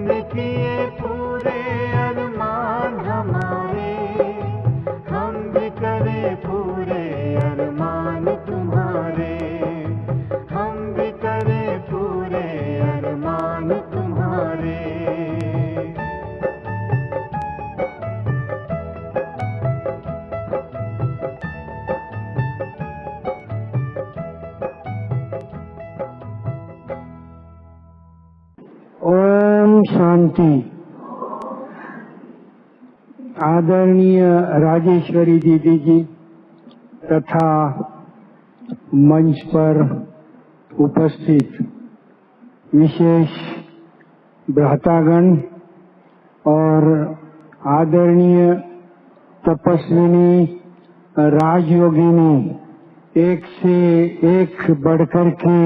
तुमने किए पूरे अरमान हमारे, हम भी करें पूरे अरमान तुम्हारे, हम भी करें पूरे अरमान तुम्हारे। ओम शांति। आदरणीय राजेश्वरी दीदी जी तथा मंच पर उपस्थित विशेष भ्रातागण और आदरणीय तपस्विनी राजयोगिनी, एक से एक बढ़कर के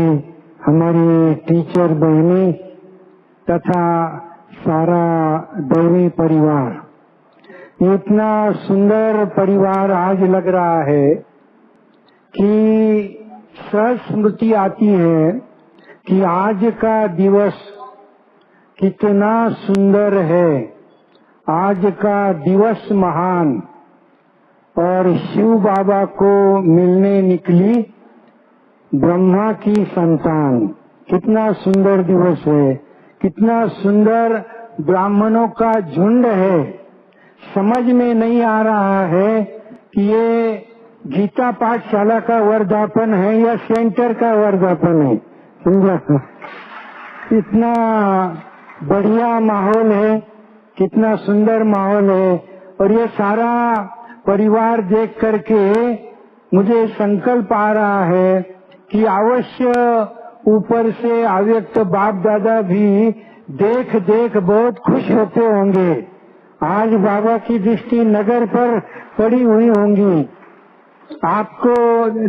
हमारे टीचर बहनें तथा सारा दैवी परिवार, इतना सुंदर परिवार आज लग रहा है कि सहज स्मृति आती है कि आज का दिवस कितना सुंदर है। आज का दिवस महान और शिव बाबा को मिलने निकली ब्रह्मा की संतान, कितना सुंदर दिवस है, कितना सुंदर ब्राह्मणों का झुंड है। समझ में नहीं आ रहा है कि ये गीता पाठशाला का वर्धापन है या सेंटर का वर्धापन है, समझा? इतना बढ़िया माहौल है, कितना सुंदर माहौल है। और ये सारा परिवार देख करके मुझे संकल्प आ रहा है कि अवश्य ऊपर से अव्यक्त बाप दादा भी देख देख बहुत खुश होते होंगे। आज बाबा की दृष्टि नगर पर पड़ी हुई होंगी। आपको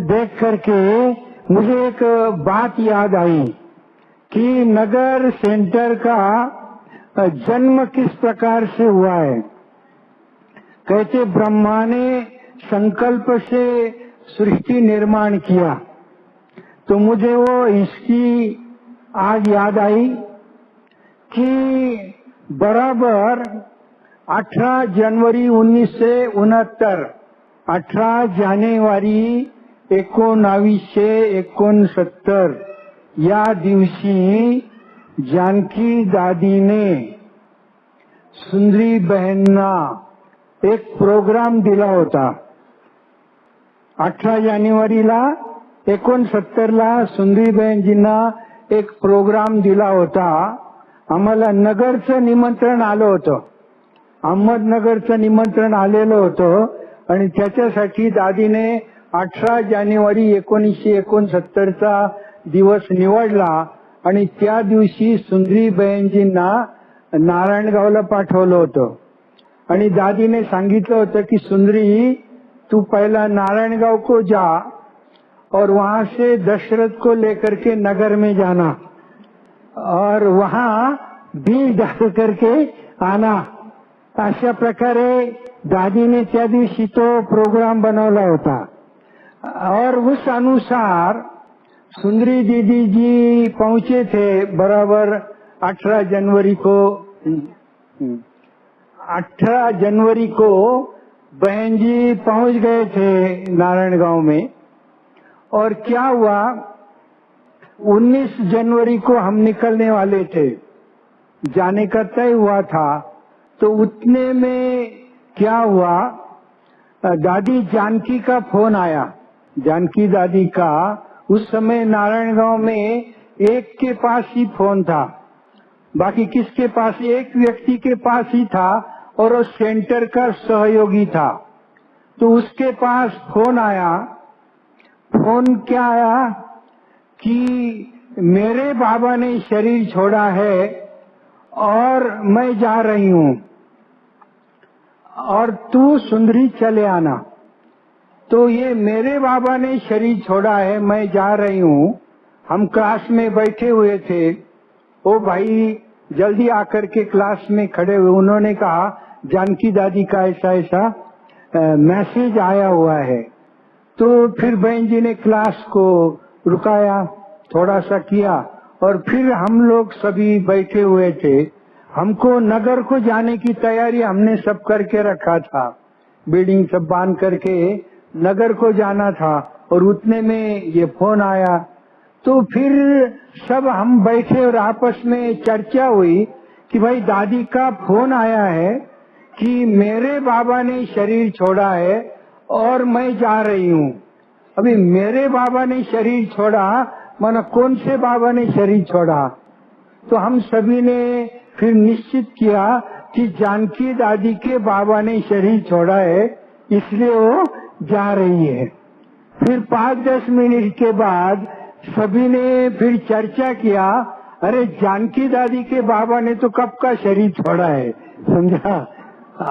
देख करके मुझे एक बात याद आई कि नगर सेंटर का जन्म किस प्रकार से हुआ है। कहते ब्रह्मा ने संकल्प से सृष्टि निर्माण किया, तो मुझे वो इसकी आज याद आई कि बराबर 18 जनवरी 1969, 18 जानेवारी 1969 या दिवशी जानकी दादीने सुंदरी बहनना एक प्रोग्राम दिला होता। 18 जानेवारीला 69ला सुंदरीबेनजींना एक प्रोग्राम दिला होता। आम्हाला नगरचं निमंत्रण आलं होतं, अहमदनगरचं निमंत्रण आलेलं होतं आणि त्याच्यासाठी दादीने 18 जानेवारी 1969चा दिवस निवडला आणि त्या दिवशी सुंदरीबेनजींना नारायणगावला पाठवलं होतं आणि दादीने सांगितलं होतं की सुंदरी, तू पहला नारायणगाव को जा और वहां से दशरथ को लेकर के नगर में जाना और वहां बिल डाल करके आना। अशा प्रकारे दादीने त्या दिवशी तो प्रोग्राम बनवला होता और उस अनुसार सुंदरी दीदी जी पहुंचे थे बराबर 18 जनवरी को। 18 जनवरी को बहन जी पहुंच गए थे नारायणगांव में। और क्या हुआ, 19 जनवरी को हम निकलने वाले थे, जाने का तय हुआ था। तो उतने में क्या हुआ, दादी जानकी का फोन आया। जानकी दादी का उस समय नारायणगांव में एक के पास ही फोन था, बाकी किसके पास, एक व्यक्ति के पास ही था और वो सेंटर का सहयोगी था। तो उसके पास फोन आया। फोन क्या आया कि मेरे बाबा ने शरीर छोड़ा है और मैं जा रही हूँ और तू सुंदरी चले आना। तो ये मेरे बाबा ने शरीर छोड़ा है, मैं जा रही हूँ। हम क्लास में बैठे हुए थे, ओ भाई जल्दी आकर के क्लास में खड़े हुए। उन्होंने कहा जानकी दादी का ऐसा ऐसा मैसेज आया हुआ है। तो फिर बहन जी ने क्लास को रुकाया, थोड़ा सा किया और फिर हम लोग सभी बैठे हुए थे। हमको नगर को जाने की तैयारी हमने सब करके रखा था, बिल्डिंग सब बांध करके नगर को जाना था, और उतने में ये फोन आया। तो फिर सब हम बैठे और आपस में चर्चा हुई कि भाई दादी का फोन आया है कि मेरे बाबा ने शरीर छोड़ा है और मैं जा रही हूँ। अभी मेरे बाबा ने शरीर छोड़ा, माना कौन से बाबा ने शरीर छोड़ा? तो हम सभी ने फिर निश्चित किया कि जानकी दादी के बाबा ने शरीर छोड़ा है, इसलिए वो जा रही है। फिर 5-10 मिनट के बाद सभी ने फिर चर्चा किया, अरे जानकी दादी के बाबा ने तो कब का शरीर छोड़ा है, समझा?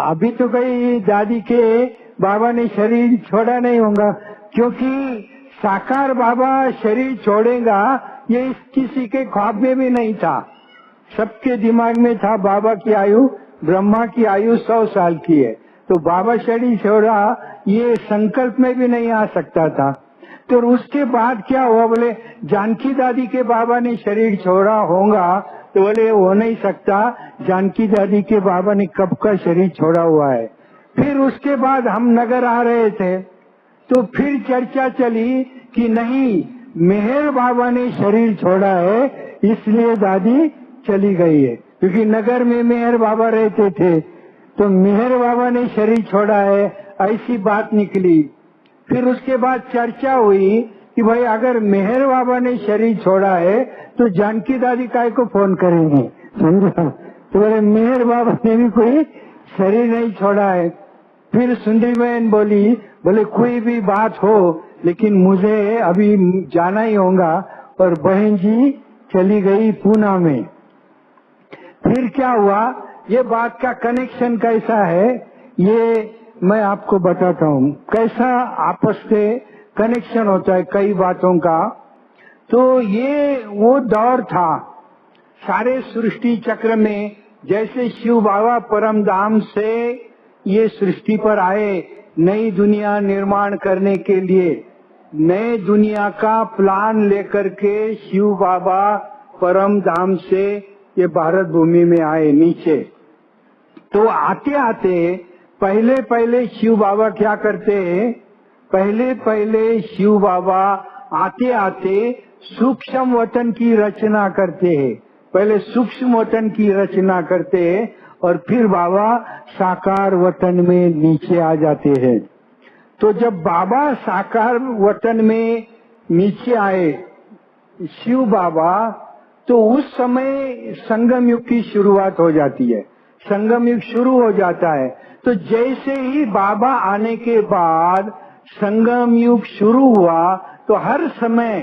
अभी तो कहीं दादी के बाबा ने शरीर छोड़ा नहीं होगा, क्योंकि साकार बाबा शरीर छोड़ेगा ये किसी के ख्वाब में भी नहीं था। सबके दिमाग में था बाबा की आयु, ब्रह्मा की आयु 100 साल की है, तो बाबा शरीर छोड़ा ये संकल्प में भी नहीं आ सकता था। तो उसके बाद क्या हुआ, बोले जानकी दादी के बाबा ने शरीर छोड़ा होगा, तो बोले हो नहीं सकता, जानकी दादी के बाबा ने कब का शरीर छोड़ा हुआ है। फिर उसके बाद हम नगर आ रहे थे, तो फिर चर्चा चली कि नहीं, मेहर बाबा ने शरीर छोड़ा है इसलिए दादी चली गई है, क्योंकि नगर में मेहर बाबा रहते थे, तो मेहर बाबा ने शरीर छोड़ा है, ऐसी बात निकली। फिर उसके बाद चर्चा हुई कि भाई अगर मेहर बाबा ने शरीर छोड़ा है तो जानकी दादी काय को फोन करेंगे, समझा? तो बोले मेहर बाबा ने भी कोई शरीर नहीं छोड़ा है। फिर सुंदरी बहन बोली, बोले कोई भी बात हो लेकिन मुझे अभी जाना ही होगा, और बहन जी चली गई पूना में। फिर क्या हुआ, ये बात का कनेक्शन कैसा है ये मैं आपको बताता हूँ, कैसा आपस से कनेक्शन होता है कई बातों का। तो ये वो दौर था सारे सृष्टि चक्र में, जैसे शिव बाबा परम धाम से ये सृष्टि पर आए नई दुनिया निर्माण करने के लिए, नए दुनिया का प्लान लेकर के शिव बाबा परम धाम से ये भारत भूमि में आए नीचे। तो आते आते पहले शिव बाबा क्या करते हैं, पहले शिव बाबा आते आते सूक्ष्म वतन की रचना करते हैं, पहले सूक्ष्म वतन की रचना करते हैं और फिर बाबा साकार वतन में नीचे आ जाते हैं। तो जब बाबा साकार वतन में नीचे आए शिव बाबा, तो उस समय संगम युग की शुरुआत हो जाती है, संगम युग शुरू हो जाता है। तो जैसे ही बाबा आने के बाद संगम युग शुरू हुआ, तो हर समय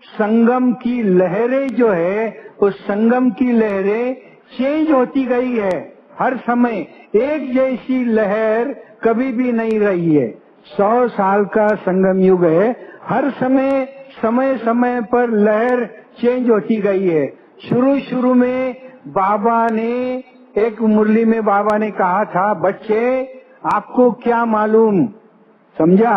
संगम की लहरें जो है, उस संगम की लहरें चेंज होती गई है। हर समय एक जैसी लहर कभी भी नहीं रही है। 100 साल का संगम युग है, हर समय समय पर लहर चेंज होती गई है। शुरू में बाबा ने एक मुरली में बाबा ने कहा था, बच्चे आपको क्या मालूम, समझा?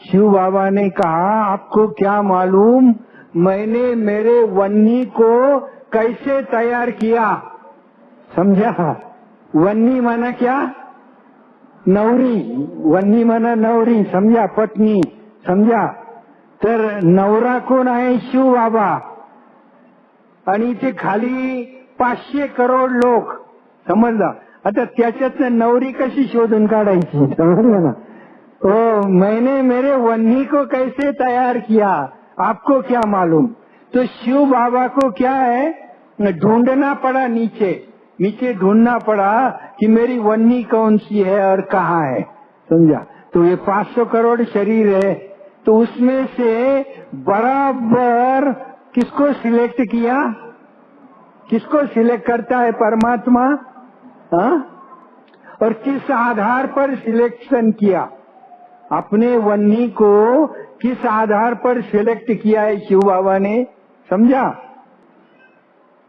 शिव बाबा ने कहा आपको क्या मालूम, मैंने मेरे वन्नी को कैसे तैयार किया, समझा? वन्नी माना क्या? नवरी, वन्नी माना नवरी, समझा? पत्नी, समझा? तर नवरा कोण आहे? शिव बाबा, आणि ते खाली 500 करोड लोक, समजला? आता त्याच्यातनं नवरी कशी शोधून काढायची, समजलं ना? तो मैंने मेरे वन्नी को कैसे तैयार किया, आपको क्या मालूम? तो शिव बाबा को क्या है, ढूंढना पड़ा, नीचे ढूंढना पड़ा कि मेरी वन्नी कौन सी है और कहाँ है, समझा? तो ये 500 करोड़ शरीर है, तो उसमें से बराबर किसको सिलेक्ट किया? किसको सिलेक्ट करता है परमात्मा? हाँ? और किस आधार पर सिलेक्शन किया? अपने वन्नी को किस आधार पर सिलेक्ट किया है शिव बाबा ने, समझा?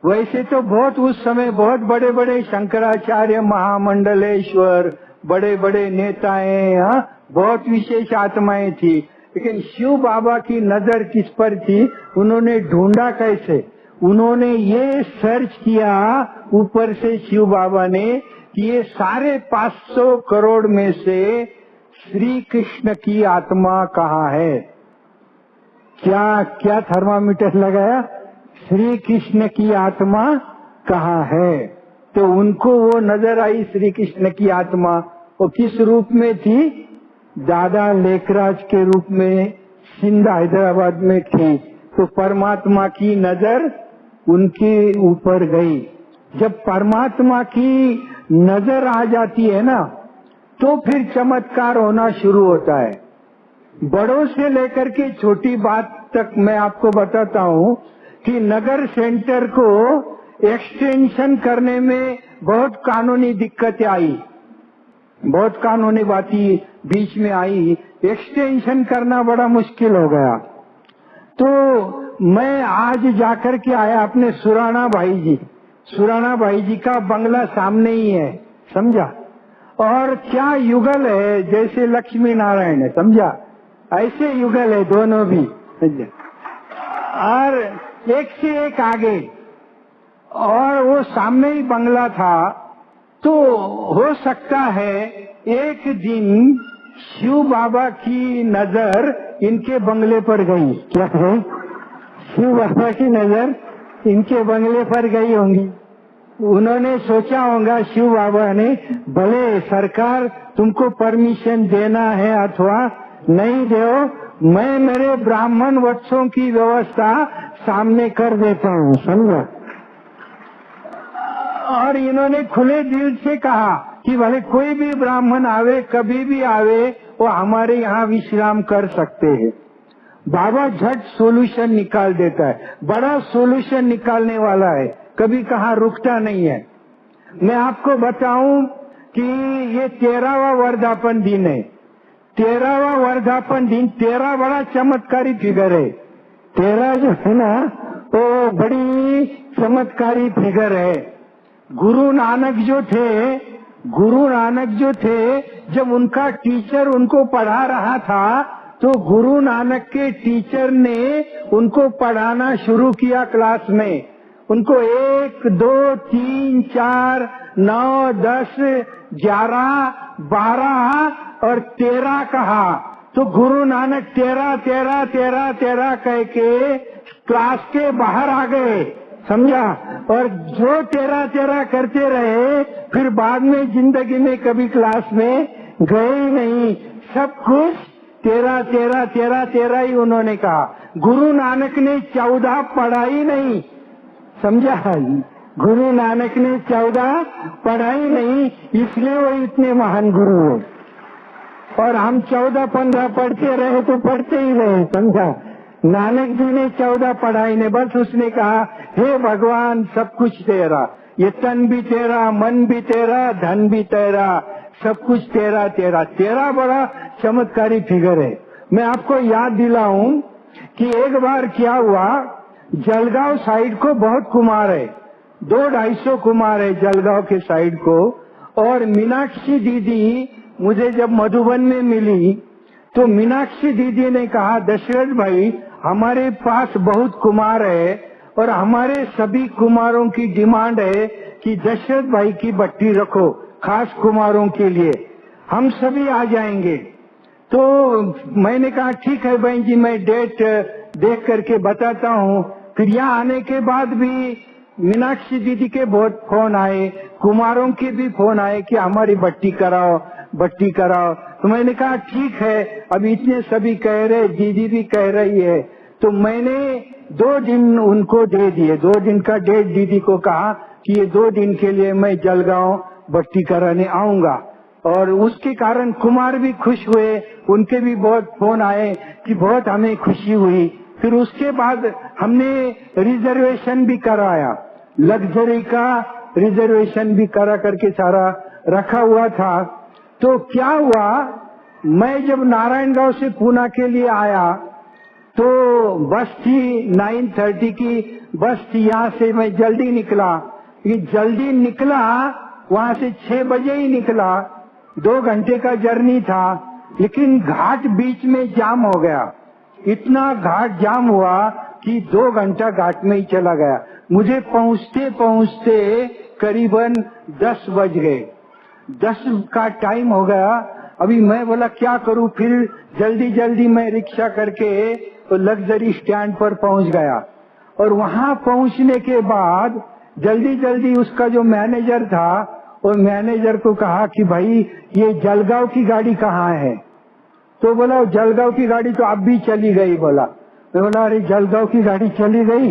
वैसे तो बहुत उस समय बहुत बड़े बड़े शंकराचार्य, महामंडलेश्वर, बड़े बड़े नेताएं, हाँ, बहुत विशेष आत्माएं थी, लेकिन शिव बाबा की नजर किस पर थी? उन्होंने ढूंढा कैसे? उन्होंने ये सर्च किया ऊपर से शिव बाबा ने कि ये सारे 500 करोड़ में से श्री कृष्ण की आत्मा कहाँ है। क्या क्या थर्मामीटर लगाया, श्री कृष्ण की आत्मा कहाँ है। तो उनको वो नजर आई श्री कृष्ण की आत्मा। वो किस रूप में थी, दादा लेखराज के रूप में सिंध हैदराबाद में थी। तो परमात्मा की नजर उनके ऊपर गई। जब परमात्मा की नजर आ जाती है ना, तो फिर चमत्कार होना शुरू होता है। बड़ों से लेकर के छोटी बात तक मैं आपको बताता हूँ कि नगर सेंटर को एक्सटेंशन करने में बहुत कानूनी दिक्कतें आई, बहुत कानूनी बातें बीच में आई। एक्सटेंशन करना बड़ा मुश्किल हो गया। तो मैं आज जाकर के आया अपने सुराना भाई जी का बंगला सामने ही है, समझा। और क्या युगल है, जैसे लक्ष्मी नारायण है, समझा, ऐसे युगल है दोनों भी, और एक से एक आगे। और वो सामने ही बंगला था। तो हो सकता है एक दिन शिव बाबा की नजर इनके बंगले पर गई। क्या है, शिव बाबा की नजर इनके बंगले पर गई होंगी। उन्होंने सोचा होगा शिव बाबा ने, भले सरकार तुमको परमिशन देना है अथवा नहीं दो, मैं मेरे ब्राह्मण वत्सों की व्यवस्था सामने कर देता हूँ, समझा। और इन्होंने खुले दिल से कहा कि भले कोई भी ब्राह्मण आवे, कभी भी आवे, वो हमारे यहाँ विश्राम कर सकते हैं। बाबा झट सोल्यूशन निकाल देता है, बड़ा सोल्यूशन निकालने वाला है, कभी कहाँ रुकता नहीं है। मैं आपको बताऊं कि ये 13वां वर्धापन दिन है। 13वां वर्धापन दिन, 13 बड़ा चमत्कारी फिगर है। 13 जो है ना, वो बड़ी चमत्कारी फिगर है। गुरु नानक जो थे, जब उनका टीचर उनको पढ़ा रहा था, तो गुरु नानक के टीचर ने उनको पढ़ाना शुरू किया क्लास में। उनको 1, 2, 3, 4, 9, 10, 11, 12 और 13 कहा। तो गुरु नानक 13, 13, 13, 13 कह के क्लास के बाहर आ गए, समझा। और जो 13, 13 करते रहे, फिर बाद में जिंदगी में कभी क्लास में गए ही नहीं। सब कुछ 13, 13, 13, 13 ही उन्होंने कहा। गुरु नानक ने 14 पढ़ा ही नहीं, समझा। गुरु नानक ने 14 पढ़ा ही नहीं, इसलिए वो इतने महान गुरु है। और हम 14, 15 पढ़ते रहे तो पढ़ते ही रहे, समझा। नानक जी ने 14 पढ़ा ही नहीं, बस उसने कहा, हे भगवान सब कुछ तेरा, ये तन भी तेरा, मन भी तेरा, धन भी तेरा, सब कुछ तेरा तेरा। 13 बड़ा चमत्कारी फिगर है। मैं आपको याद दिलाऊं कि एक बार क्या हुआ, जलगांव साइड को बहुत कुमार है, 200-250 कुमार है जलगांव के साइड को। और मीनाक्षी दीदी मुझे जब मधुबन में मिली, तो मीनाक्षी दीदी ने कहा, दशरथ भाई हमारे पास बहुत कुमार है और हमारे सभी कुमारों की डिमांड है कि दशरथ भाई की भट्टी रखो, खास कुमारों के लिए, हम सभी आ जाएंगे। तो मैंने कहा ठीक है बहन जी, मैं डेट देख करके बताता हूँ। फिर यहाँ आने के बाद भी मीनाक्षी दीदी के बहुत फोन आए, कुमारों के भी फोन आए कि हमारी भट्टी कराओ, भट्टी कराओ। तो मैंने कहा ठीक है, अब इतने सभी कह रहे, दीदी भी कह रही है, तो मैंने 2 दिन उनको दे दिए। 2 दिन का डेट दीदी को कहा कि ये 2 दिन के लिए मैं जलगांव भट्टी कराने आऊंगा। और उसके कारण कुमार भी खुश हुए, उनके भी बहुत फोन आए कि बहुत हमें खुशी हुई। फिर उसके बाद हमने रिजर्वेशन भी कराया, लग्जरी का रिजर्वेशन भी करा करके सारा रखा हुआ था। तो क्या हुआ, मैं जब नारायणगांव से पूना के लिए आया तो बस थी 9:30 की बस थी। यहाँ से मैं जल्दी निकला, जल्दी निकला वहाँ से 6 बजे ही निकला, 2 घंटे का जर्नी था। लेकिन घाट बीच में जाम हो गया, इतना घाट जाम हुआ कि 2 घंटा घाट में ही चला गया। मुझे पहुंचते पहुंचते करीबन 10 बज गए। 10 का टाइम हो गया। अभी मैं बोला क्या करूं, फिर जल्दी जल्दी मैं रिक्शा करके तो लग्जरी स्टैंड पर पहुंच गया। और वहां पहुंचने के बाद जल्दी जल्दी उसका जो मैनेजर था, वो मैनेजर को कहा कि भाई ये जलगांव की गाड़ी कहाँ है? तो बोला जलगांव की गाड़ी तो अब भी चली गई। बोला, मैं बोला अरे जलगांव की गाड़ी चली गई?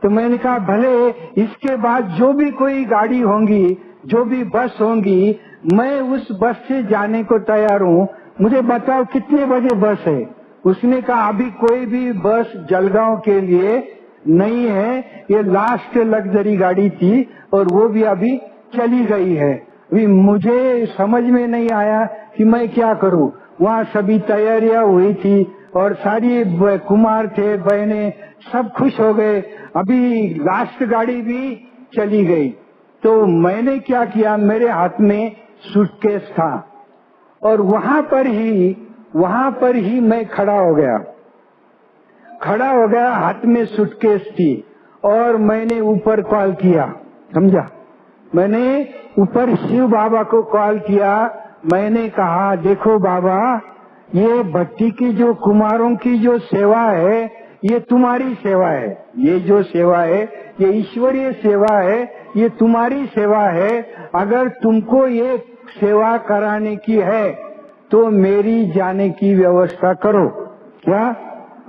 तो मैंने कहा भले इसके बाद जो भी कोई गाड़ी होंगी, जो भी बस होंगी, मैं उस बस से जाने को तैयार हूँ, मुझे बताओ कितने बजे बस है? उसने कहा अभी कोई भी बस जलगांव के लिए नहीं है, ये लास्ट लग्जरी गाड़ी थी और वो भी अभी चली गई है। अभी मुझे समझ में नहीं आया कि मैं क्या करूं। वहाँ सभी तैयारियां हुई थी और सारी कुमार थे, बहनें सब खुश हो गए, अभी लास्ट गाड़ी भी चली गई। तो मैंने क्या किया, मेरे हाथ में सूटकेस था और वहां पर ही मैं खड़ा हो गया, हाथ में सूटकेस थी और मैंने ऊपर कॉल किया। समझा? मैंने ऊपर शिव बाबा को कॉल किया। मैंने कहा देखो बाबा, ये भक्ति की जो कुमारों की जो सेवा है, ये तुम्हारी सेवा है। ये जो सेवा है, ये ईश्वरीय सेवा है, ये तुम्हारी सेवा है। अगर तुमको ये सेवा कराने की है तो मेरी जाने की व्यवस्था करो। क्या?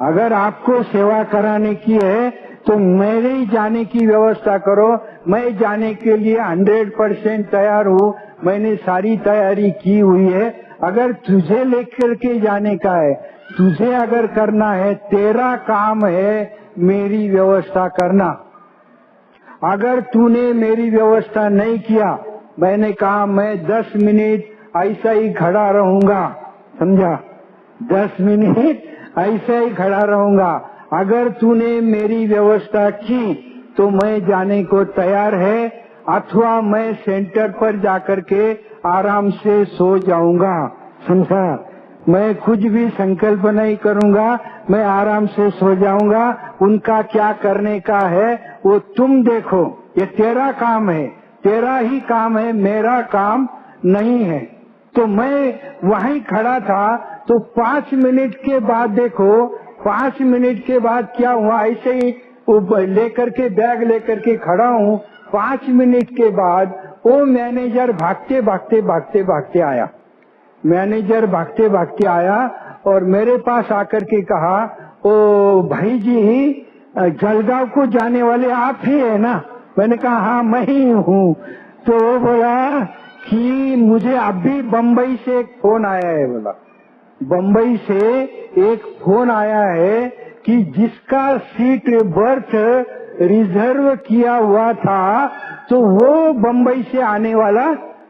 अगर आपको सेवा कराने की है तो मेरे ही जाने की व्यवस्था करो। मैं जाने के लिए 100% तैयार हूँ, मैंने सारी तैयारी की हुई है। अगर तुझे लेकर के जाने का है, तुझे अगर करना है, तेरा काम है मेरी व्यवस्था करना। अगर तूने मेरी व्यवस्था नहीं किया, मैंने कहा मैं 10 मिनट ऐसा ही खड़ा रहूंगा। समझा? 10 मिनट ऐसा ही खड़ा रहूंगा। अगर तूने मेरी व्यवस्था की तो मैं जाने को तैयार है, अथवा मैं सेंटर पर जाकर के आराम से सो जाऊंगा। समझा? मैं कुछ भी संकल्प नहीं करूंगा, मैं आराम से सो जाऊंगा। उनका क्या करने का है वो तुम देखो, ये तेरा काम है, तेरा ही काम है, मेरा काम नहीं है। तो मैं वहीं खड़ा था। तो 5 मिनट के बाद देखो, 5 मिनट के बाद क्या हुआ, ऐसे ही लेकर के बैग लेकर के खड़ा हूँ। 5 मिनट के बाद वो मैनेजर भागते भागते आया। मैनेजर भागते भागते आया और मेरे पास आकर के कहा, ओ भाई जी, जलगांव को जाने वाले आप ही है ना? मैंने कहा हाँ मैं ही हूँ। तो वो बोला कि मुझे अभी बम्बई से एक फोन आया है। बोला बम्बई से एक फोन आया है कि जिसका सीट बर्थ रिजर्व किया हुआ था तो वो बम्बई से आने वाला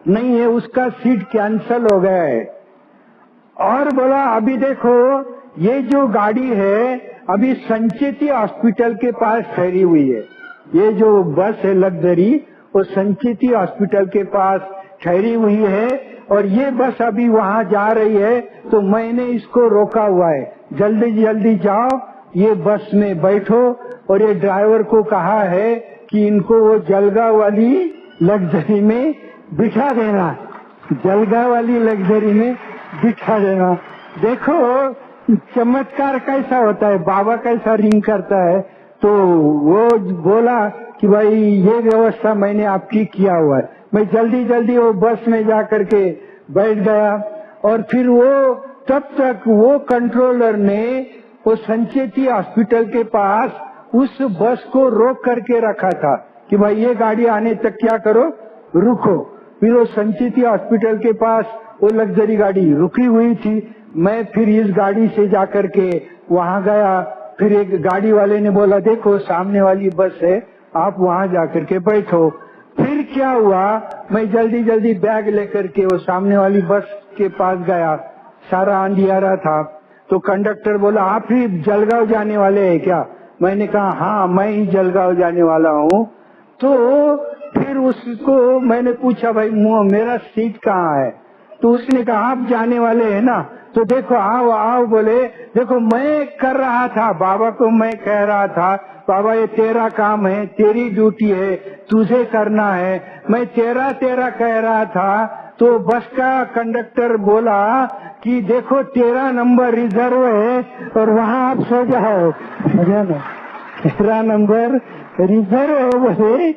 नहीं है, उसका सीट कैंसल हो गया है। और बोला अभी देखो, ये जो गाड़ी है अभी संचेती हॉस्पिटल के पास ठहरी हुई है। ये जो बस है लग्जरी, वो संचेती हॉस्पिटल के पास ठहरी हुई है और ये बस अभी वहाँ जा रही है। तो मैंने इसको रोका हुआ है, जल्दी जल्दी जाओ, ये बस में बैठो। और ये ड्राइवर को कहा है कि इनको वो जलगांव वाली लग्जरी में बिठा देना, जलगांव वाली लग्जरी में बिठा देना। देखो चमत्कार कैसा होता है, बाबा कैसा रिंग करता है। तो वो बोला कि भाई ये व्यवस्था मैंने आपकी किया हुआ है। मैं जल्दी जल्दी वो बस में जा करके बैठ गया। और फिर वो तब तक वो कंट्रोलर ने वो संचेती हॉस्पिटल के पास उस बस को रोक करके रखा था कि भाई ये गाड़ी आने तक क्या करो, रुको। फिर वो संचेती हॉस्पिटल के पास वो लग्जरी गाड़ी रुकी हुई थी। मैं फिर इस गाड़ी से जाकर के वहाँ गया। फिर एक गाड़ी वाले ने बोला देखो सामने वाली बस है, आप वहाँ जाकर के बैठो। फिर क्या हुआ, मैं जल्दी जल्दी बैग लेकर के वो सामने वाली बस के पास गया। सारा अंधियारा था। तो कंडक्टर बोला आप ही जलगांव जाने वाले हैं क्या? मैंने कहा हाँ मैं ही जलगांव जाने वाला हूँ। तो फिर उसको मैंने पूछा भाई मेरा सीट कहाँ है? तो उसने कहा आप जाने वाले हैं ना? तो देखो आओ आओ बोले, देखो मैं कर रहा था, बाबा को मैं कह रहा था बाबा ये तेरा काम है, तेरी ड्यूटी है, तुझे करना है। मैं तेरा तेरा कह रहा था तो बस का कंडक्टर बोला कि देखो 13 नंबर रिजर्व है और वहाँ आप सो जाओ। समझा ना, 13 नंबर रिजर्व है बोले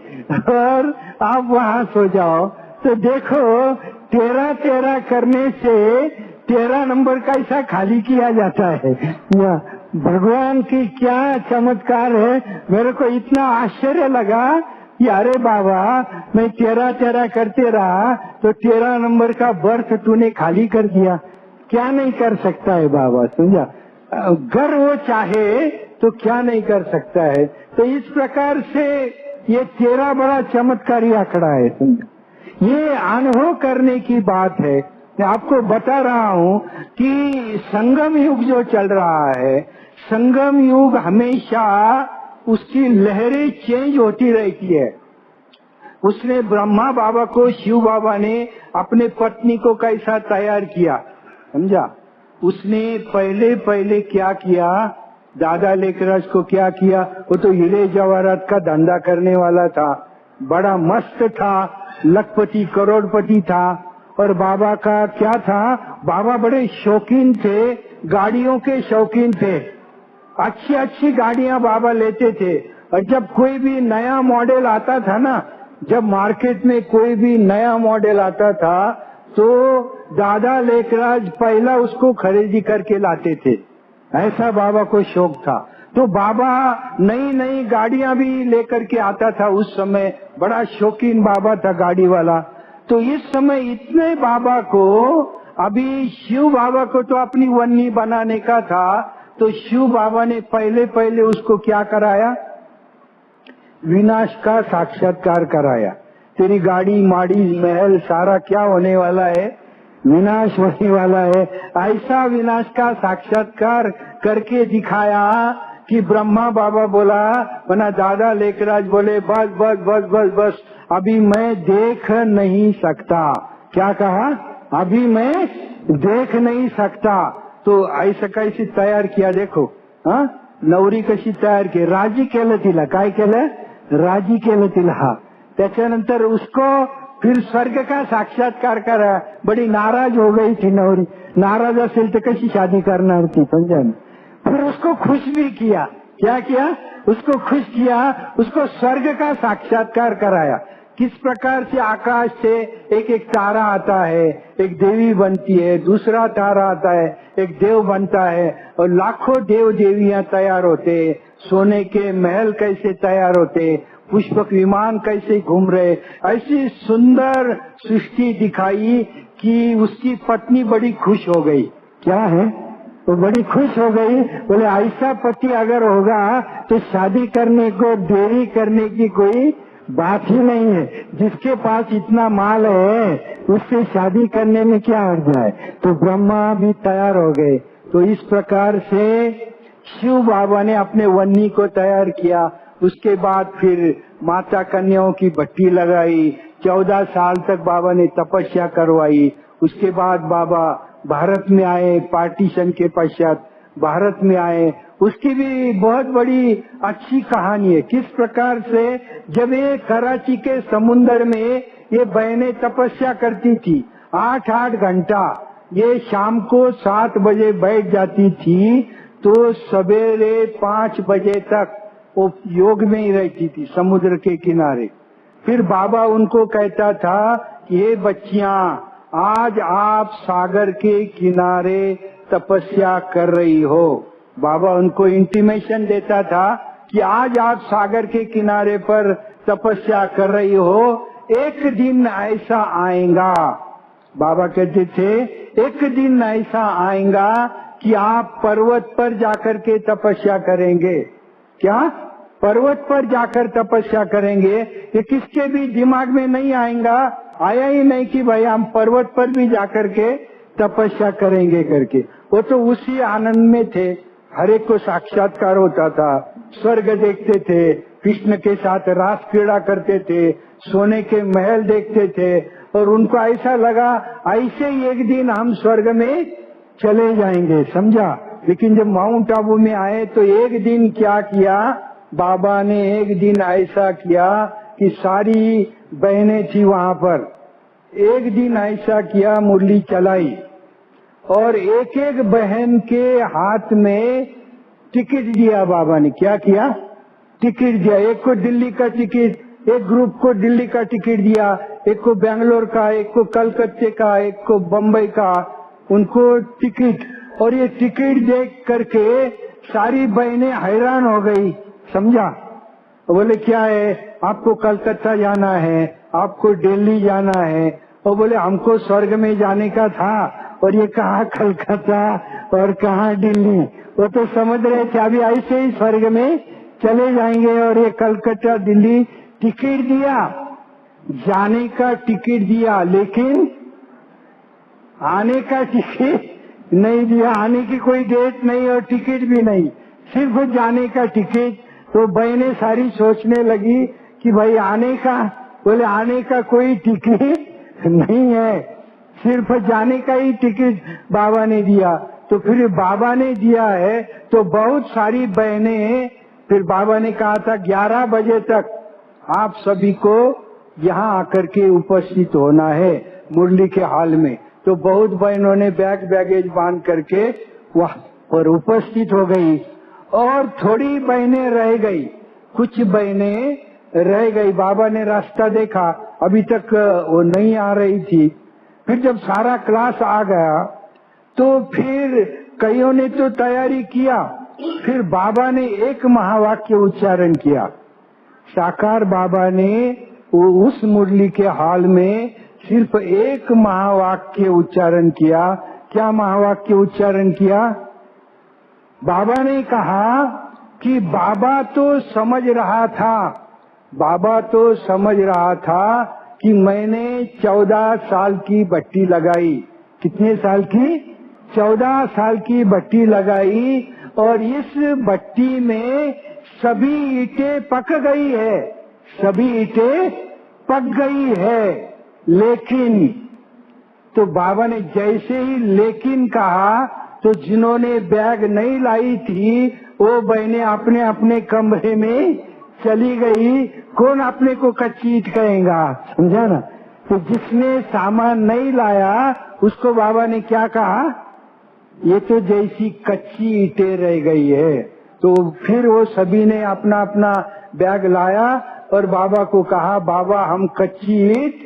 और आप वहाँ सो जाओ। तो देखो 13 करने से 13 नंबर का ऐसा खाली किया जाता है। या भगवान की क्या चमत्कार है। मेरे को इतना आश्चर्य लगा कि अरे बाबा मैं 13 करते रहा तो 13 नंबर का बर्थ तूने खाली कर दिया, क्या नहीं कर सकता है बाबा। समझा, अगर वो चाहे तो क्या नहीं कर सकता है। तो इस प्रकार से ये 13 बड़ा चमत्कारी आंकड़ा है। समझा, ये अनुभव करने की बात है। मैं आपको बता रहा हूँ कि संगम युग जो चल रहा है, संगम युग हमेशा उसकी लहरें चेंज होती रहती है। उसने ब्रह्मा बाबा को, शिव बाबा ने अपने पत्नी को कैसा तैयार किया, समझा। उसने पहले क्या किया, दादा लेखराज को क्या किया, वो तो हीरे जवाहरात का धंधा करने वाला था, बड़ा मस्त था, लखपति करोड़पति था। और बाबा का क्या था, बाबा बड़े शौकीन थे, गाड़ियों के शौकीन थे, अच्छी अच्छी गाड़ियां बाबा लेते थे। और जब कोई भी नया मॉडल आता था ना, जब मार्केट में कोई भी नया मॉडल आता था तो दादा लेखराज पहला उसको खरीदी करके लाते थे, ऐसा बाबा को शौक था। तो बाबा नई नई गाड़ियां भी लेकर के आता था, उस समय बड़ा शौकीन बाबा था गाड़ी वाला। तो इस समय इतने बाबा को, अभी शिव बाबा को तो अपनी वन्नी बनाने का था, तो शिव बाबा ने पहले उसको क्या कराया, विनाश का साक्षात्कार कराया। तेरी गाड़ी माड़ी महल सारा क्या होने वाला है, विनाश होने वाला है। ऐसा विनाश का साक्षात्कार करके दिखाया कि ब्रह्मा बाबा बोला, वरना दादा लेखराज बोले बस बस बस बस बस अभी मैं देख नहीं सकता। क्या कहा, अभी मैं देख नहीं सकता। तो ऐसा कैसे तयार किया देखो, हाँ, नवरी कशी तयार की, राजी केलं तिला, काय केलं, राजी केलं तिला। त्याच्यानंतर उसको फिर स्वर्ग का साक्षात्कार करा। बड़ी नाराज हो गई थी नवरी, नाराज असेल तो कशी शादी करणार थी, समझा। फिर उसको खुश भी किया, क्या किया, उसको खुश किया, उसको स्वर्ग का साक्षात्कार कराया। किस प्रकार से आकाश से एक एक तारा आता है, एक देवी बनती है, दूसरा तारा आता है, एक देव बनता है, और लाखों देव देवियां तैयार होते, सोने के महल कैसे तैयार होते, पुष्पक विमान कैसे घूम रहे। ऐसी सुंदर सृष्टि दिखाई कि उसकी पत्नी बड़ी खुश हो गई। क्या है, वो बड़ी खुश हो गई। बोले ऐसा पति अगर होगा तो शादी करने को देरी करने की कोई बात ही नहीं है। जिसके पास इतना माल है उससे शादी करने में क्या अर्थ है। तो ब्रह्मा भी तैयार हो गए। तो इस प्रकार से शिव बाबा ने अपने वन्नी को तैयार किया। उसके बाद फिर माता कन्याओं की भट्टी लगाई। 14 साल तक बाबा ने तपस्या करवाई। उसके बाद बाबा भारत में आए, पार्टीशन के पश्चात भारत में आए। उसकी भी बहुत बड़ी अच्छी कहानी है, किस प्रकार से जब ये कराची के समुन्दर में ये बहनें तपस्या करती थी 8-8 घंटा, ये शाम को 7 बजे बैठ जाती थी तो सवेरे 5 बजे तक वो योग में ही रहती थी समुद्र के किनारे। फिर बाबा उनको कहता था कि ये बच्चियां, आज आप सागर के किनारे तपस्या कर रही हो। बाबा उनको इंटीमेशन देता था कि आज आप सागर के किनारे पर तपस्या कर रही हो, एक दिन ऐसा आएगा। बाबा कहते थे एक दिन ऐसा आएगा कि आप पर्वत पर जाकर के तपस्या करेंगे। क्या, पर्वत पर जाकर तपस्या करेंगे। ये किसके भी दिमाग में नहीं आएगा, आया ही नहीं कि भाई हम पर्वत पर भी जाकर के तपस्या करेंगे करके। वो तो उसी आनंद में थे, हर एक को साक्षात्कार होता था, स्वर्ग देखते थे, कृष्ण के साथ रास क्रीड़ा करते थे, सोने के महल देखते थे। और उनको ऐसा लगा ऐसे ही एक दिन हम स्वर्ग में चले जाएंगे, समझा। लेकिन जब माउंट आबू में आए तो एक दिन क्या किया बाबा ने, एक दिन ऐसा किया कि सारी बहनें थी वहां पर, एक दिन ऐसा किया मुरली चलाई और एक एक बहन के हाथ में टिकट दिया बाबा ने। क्या किया? टिकट दिया। एक को दिल्ली का टिकट, एक ग्रुप को दिल्ली का टिकट दिया, एक को बेंगलोर का, एक को कलकत्ते का, एक को बम्बई का, उनको टिकट। और ये टिकट देख करके सारी बहनें हैरान हो गई, समझा। बोले क्या है? आपको कलकत्ता जाना है, आपको दिल्ली जाना है। और बोले हमको स्वर्ग में जाने का था और ये कहाँ कलकत्ता और कहाँ दिल्ली। वो तो समझ रहे थे अभी ऐसे ही स्वर्ग में चले जाएंगे। और ये कलकत्ता दिल्ली टिकट दिया, जाने का टिकट दिया, लेकिन आने का टिकट नहीं दिया। आने की कोई डेट नहीं और टिकट भी नहीं, सिर्फ जाने का टिकट। तो बहनें सारी सोचने लगी कि भाई आने का, बोले आने का कोई टिकट नहीं है, सिर्फ जाने का ही टिकट बाबा ने दिया। तो फिर बाबा ने दिया है तो बहुत सारी बहनें, फिर बाबा ने कहा था 11 बजे तक आप सभी को यहाँ आकर के उपस्थित होना है मुरली के हाल में। तो बहुत बहनों ने बैगेज बांध करके वहाँ पर उपस्थित हो गई और थोड़ी बहनें रह गई, कुछ बहनें रह गई। बाबा ने रास्ता देखा, अभी तक वो नहीं आ रही थी। फिर जब सारा क्लास आ गया तो फिर कईयों ने तो तैयारी किया। फिर बाबा ने एक महावाक्य उच्चारण किया। साकार बाबा ने उस मुरली के हाल में सिर्फ एक महावाक्य उच्चारण किया। क्या महावाक्य उच्चारण किया? बाबा ने कहा कि बाबा तो समझ रहा था, बाबा तो समझ रहा था कि मैंने 14 साल की भट्टी लगाई। कितने साल की? 14 साल की भट्टी लगाई और इस भट्टी में सभी ईंटें पक गई है, सभी ईंटें पक गई है। लेकिन, तो बाबा ने जैसे ही लेकिन कहा तो जिन्होंने बैग नहीं लाई थी वो बहनें अपने अपने कमरे में चली गई। कौन अपने को कच्ची ईंट कहेगा, समझा ना। तो जिसने सामान नहीं लाया उसको बाबा ने क्या कहा? ये तो जैसी कच्ची ईंटें रह गई है। तो फिर वो सभी ने अपना अपना बैग लाया और बाबा को कहा बाबा हम कच्ची ईंट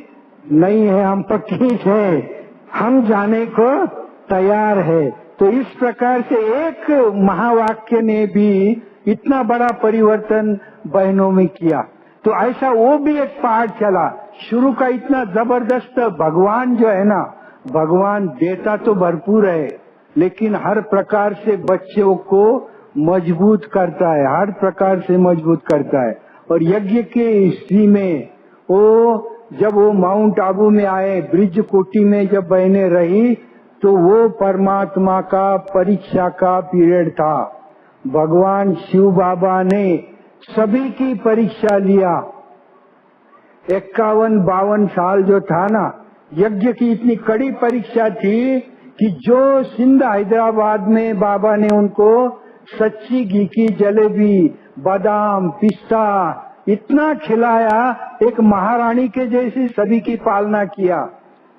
नहीं है, हम पक्की ईंट है, हम जाने को तैयार है। तो इस प्रकार से एक महावाक्य ने भी इतना बड़ा परिवर्तन बहनों में किया। तो ऐसा वो भी एक पाठ चला शुरू का, इतना जबरदस्त। भगवान जो है ना, भगवान देता तो भरपूर है लेकिन हर प्रकार से बच्चों को मजबूत करता है, हर प्रकार से मजबूत करता है। और यज्ञ के हिस्ट्री में वो जब वो माउंट आबू में आए, ब्रिज कोटी में जब बहनें रही तो वो परमात्मा का परीक्षा का पीरियड था। भगवान शिव बाबा ने सभी की परीक्षा लिया। 51-52 साल जो था ना, यज्ञ की इतनी कड़ी परीक्षा थी कि जो सिंध हैदराबाद में बाबा ने उनको सच्ची घी की जलेबी, बादाम, पिस्ता इतना खिलाया, एक महारानी के जैसी सभी की पालना किया।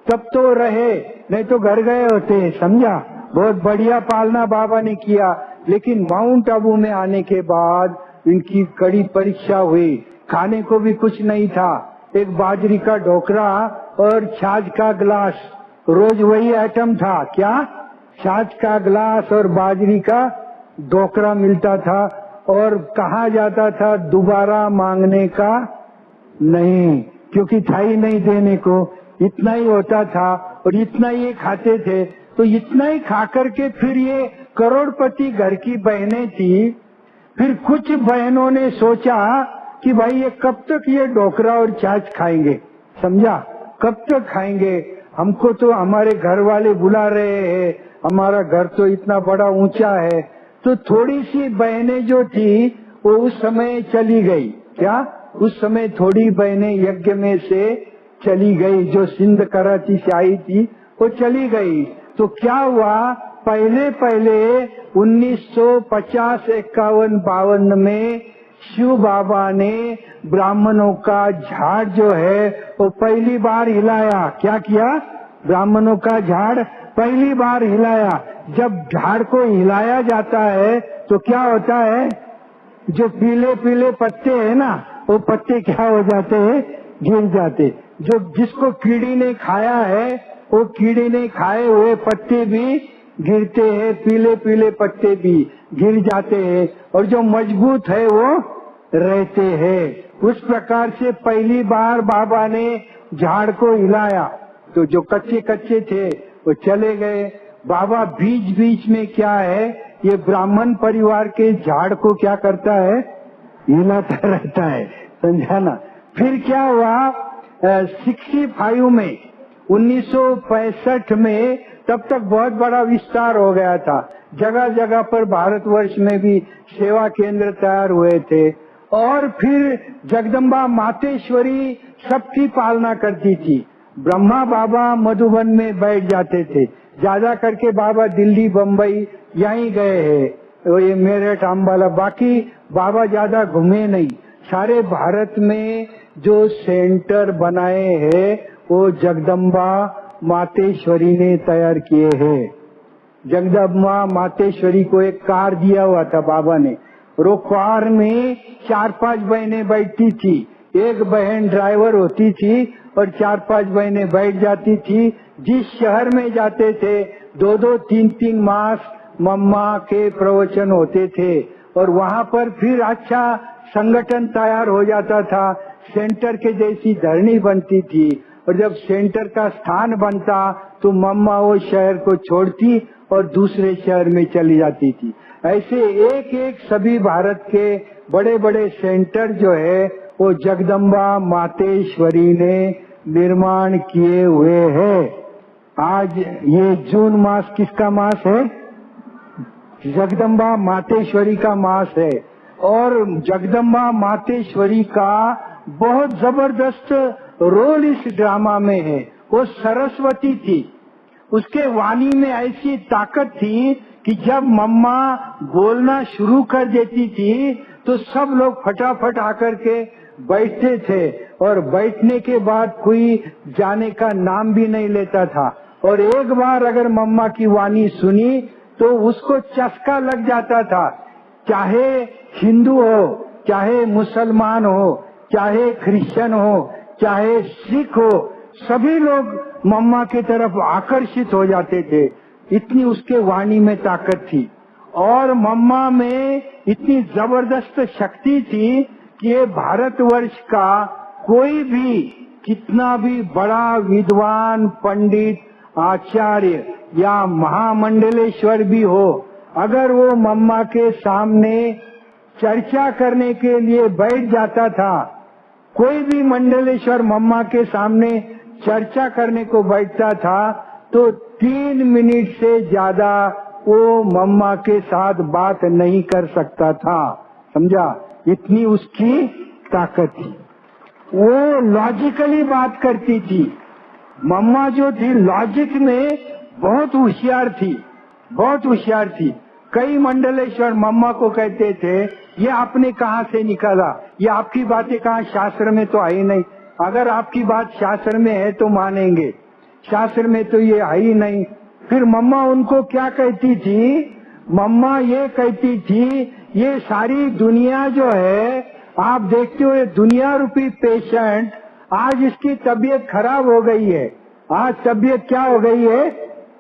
तब तो रहे, नहीं तो घर गए होते, समझा। बहुत बढ़िया पालना बाबा ने किया। लेकिन माउंट आबू में आने के बाद इनकी कड़ी परीक्षा हुई। खाने को भी कुछ नहीं था, एक बाजरी का ढोकरा और छाछ का गिलास, रोज वही आइटम था। क्या? छाछ का गिलास और बाजरी का ढोकरा मिलता था। और कहा जाता था दोबारा मांगने का नहीं, क्योंकि था ही नहीं देने को, इतना ही होता था और इतना ही ये खाते थे। तो इतना ही खा करके फिर ये करोड़पति घर की बहनें थी। फिर कुछ बहनों ने सोचा कि भाई ये कब तक ये ढोकरा और छाछ खाएंगे, समझा, कब तक खाएंगे, हमको तो हमारे घर वाले बुला रहे हैं, हमारा घर तो इतना बड़ा ऊंचा है। तो थोड़ी सी बहनें जो थी वो उस समय चली गई। क्या? उस समय थोड़ी बहनें यज्ञ में से चली गई, जो सिंध कराची से आई थी वो चली गई। तो क्या हुआ पहले 1950-51-52 में शिव बाबा ने ब्राह्मणों का झाड़ जो है वो पहली बार हिलाया। क्या किया? ब्राह्मणों का झाड़ पहली बार हिलाया। जब झाड़ को हिलाया जाता है तो क्या होता है? जो पीले पीले पत्ते हैं ना, वो पत्ते क्या हो जाते हैं? गिर जाते। जो जिसको कीड़ी ने खाया है वो कीड़ी ने खाए हुए पत्ते भी गिरते हैं, पीले पीले पत्ते भी गिर जाते हैं, और जो मजबूत है वो रहते हैं। उस प्रकार से पहली बार बाबा ने झाड़ को हिलाया तो जो कच्चे कच्चे थे वो चले गए। बाबा बीच बीच में क्या है, ये ब्राह्मण परिवार के झाड़ को क्या करता है? हिलाता रहता है, समझा ना। फिर क्या हुआ, 65 में 1965 में तब तक बहुत बड़ा विस्तार हो गया था। जगह जगह पर भारतवर्ष में भी सेवा केंद्र तैयार हुए थे। और फिर जगदम्बा मातेश्वरी सबकी पालना करती थी। ब्रह्मा बाबा मधुबन में बैठ जाते थे। ज्यादा करके बाबा दिल्ली बम्बई यहीं गए हैं, तो ये मेरठ अम्बाला, बाकी बाबा ज्यादा घूमे नहीं। सारे भारत में जो सेंटर बनाए हैं वो जगदम्बा मातेश्वरी ने तैयार किए हैं। जगदम्बा मातेश्वरी को एक कार दिया हुआ था बाबा ने, और वो कार में 4-5 बहनें बैठती थी। एक बहन ड्राइवर होती थी और 4-5 बहनें बैठ जाती थी। जिस शहर में जाते थे 2-2, 3-3 मास मम्मा के प्रवचन होते थे, और वहाँ पर फिर अच्छा संगठन तैयार हो जाता था। सेंटर के जैसी धरनी बनती थी, और जब सेंटर का स्थान बनता तो मम्मा वो शहर को छोड़ती और दूसरे शहर में चली जाती थी। ऐसे एक एक सभी भारत के बड़े बड़े सेंटर जो है वो जगदम्बा मातेश्वरी ने निर्माण किए हुए हैं। आज ये जून मास किसका मास है? जगदम्बा मातेश्वरी का मास है। और जगदम्बा मातेश्वरी का बहुत जबरदस्त रोल इस ड्रामा में है। वो सरस्वती थी, उसके वाणी में ऐसी ताकत थी कि जब मम्मा बोलना शुरू कर देती थी तो सब लोग फटाफट आकर के बैठते थे, और बैठने के बाद कोई जाने का नाम भी नहीं लेता था। और एक बार अगर मम्मा की वाणी सुनी तो उसको चस्का लग जाता था। चाहे हिंदू हो, चाहे मुसलमान हो, चाहे क्रिश्चियन हो, चाहे सिख हो, सभी लोग मम्मा की तरफ आकर्षित हो जाते थे। इतनी उसके वाणी में ताकत थी, और मम्मा में इतनी जबरदस्त शक्ति थी कि ये भारतवर्ष का कोई भी कितना भी बड़ा विद्वान, पंडित, आचार्य या महामंडलेश्वर भी हो, अगर वो मम्मा के सामने चर्चा करने के लिए बैठ जाता था, कोई भी मंडलेश्वर मम्मा के सामने चर्चा करने को बैठता था तो 3 मिनट से ज्यादा वो मम्मा के साथ बात नहीं कर सकता था। समझा? इतनी उसकी ताकत थी। वो लॉजिकली बात करती थी। मम्मा जो थी लॉजिक में बहुत होशियार थी, बहुत होशियार थी। कई मंडलेश्वर मम्मा को कहते थे, ये आपने कहाँ से निकाला, ये आपकी बातें कहाँ, शास्त्र में तो आई नहीं। अगर आपकी बात शास्त्र में है तो मानेंगे, शास्त्र में तो ये आई नहीं। फिर मम्मा उनको क्या कहती थी? मम्मा ये कहती थी, ये सारी दुनिया जो है, आप देखते हो ये दुनिया रूपी पेशेंट, आज इसकी तबीयत खराब हो गई है। आज तबीयत क्या हो गई है?